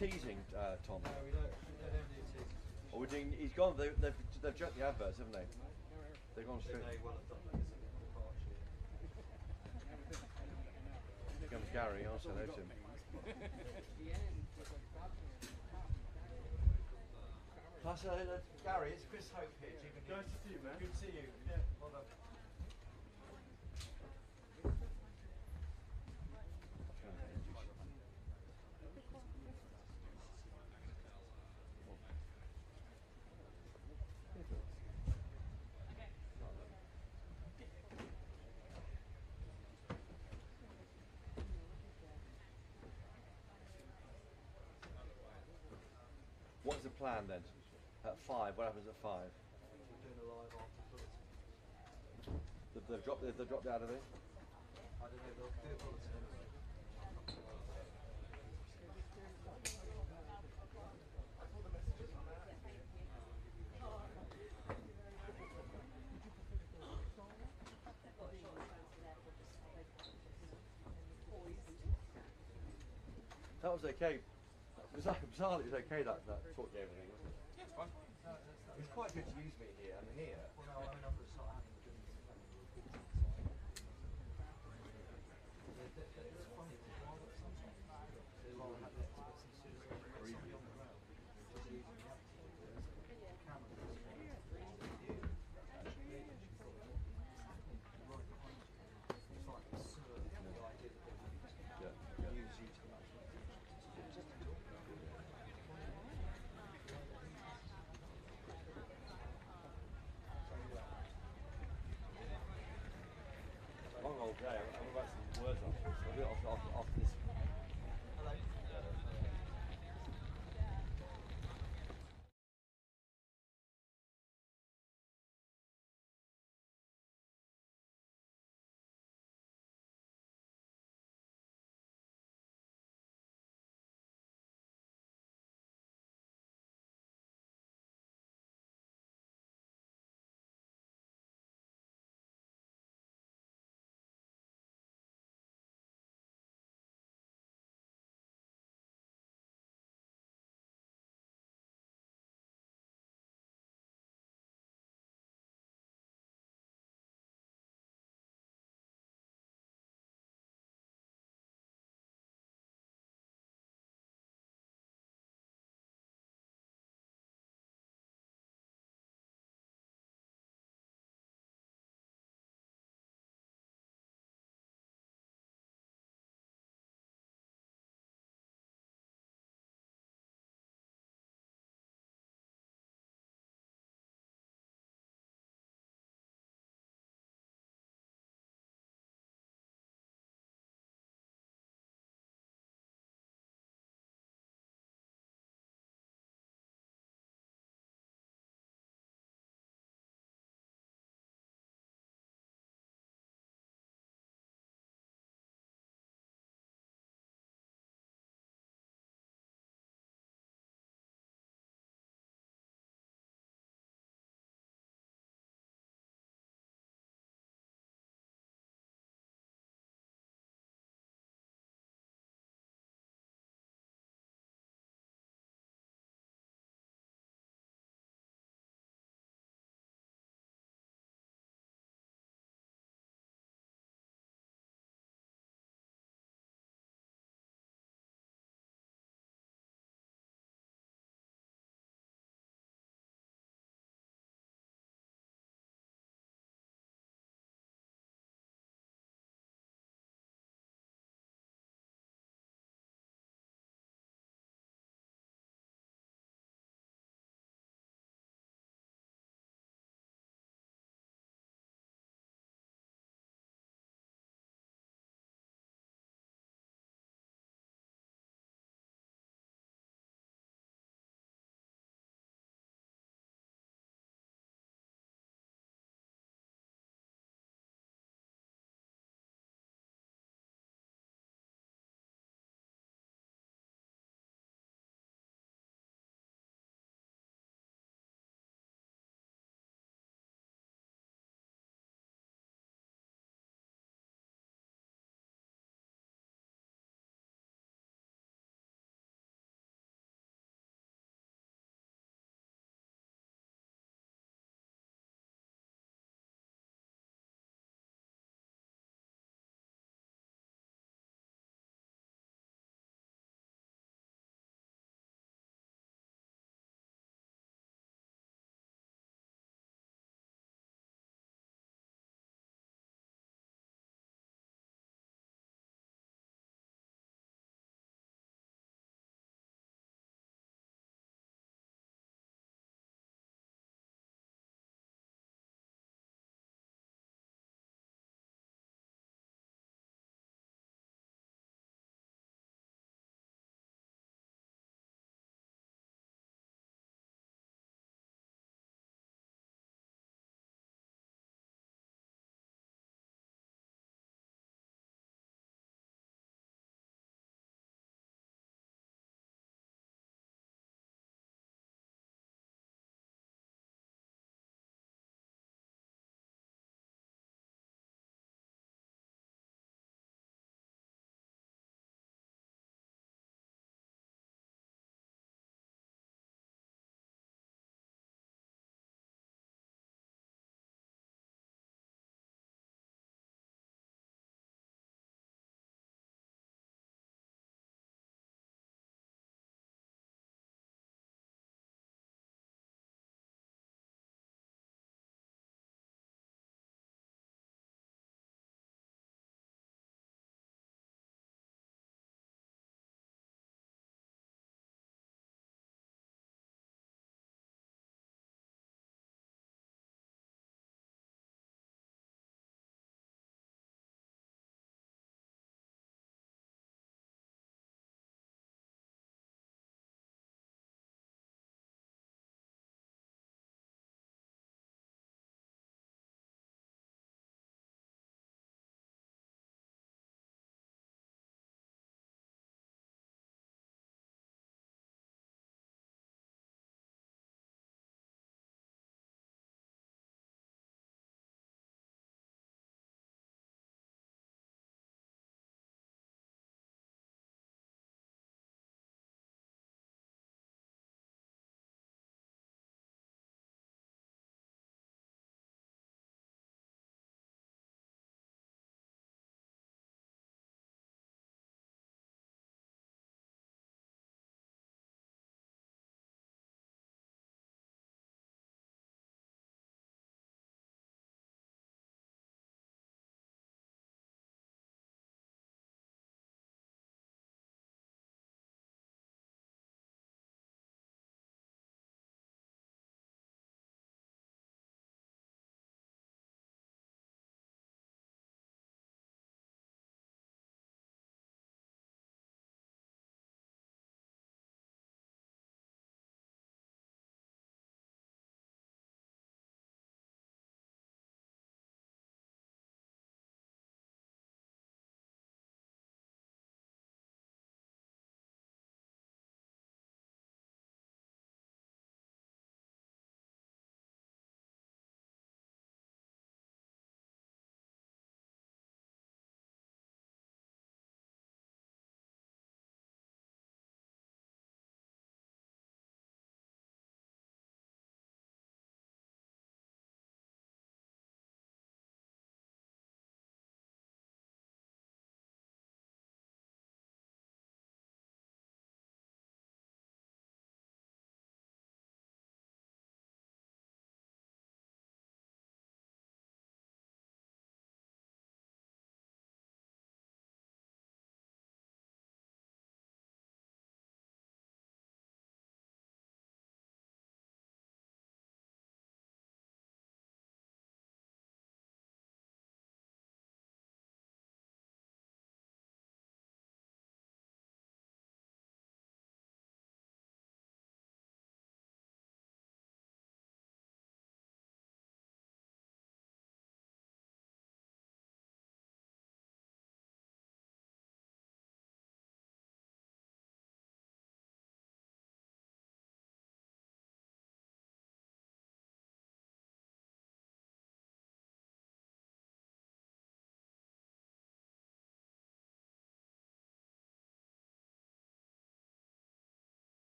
teasing, Tom? No, we don't do teasing. Or we're doing, he's gone, they've jumped the adverts, haven't they? They've gone straight. They will have done that. It's a partnership. Here comes Gary, I'll say hello to him. Plus, Gary, it's Chris Hope here. Nice to see you, man. Good to see you. Yeah, well done. What's the plan then? At 5, what happens at 5? We're doing a live after bulletin. They've dropped out of it? I don't know, they'll do a bulletin. That was okay. Bizarrely, it was okay that talked to everything, wasn't it? Yeah, it's fine. It's quite good to use me here. I mean, here. Well, no, I mean, I'm going to start having a good it's funny, sometimes they'd rather have it to get some serious somebody on the ground. It's easy to have the camera. Right behind you. It's like absurd, the idea that they can use you to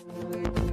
it.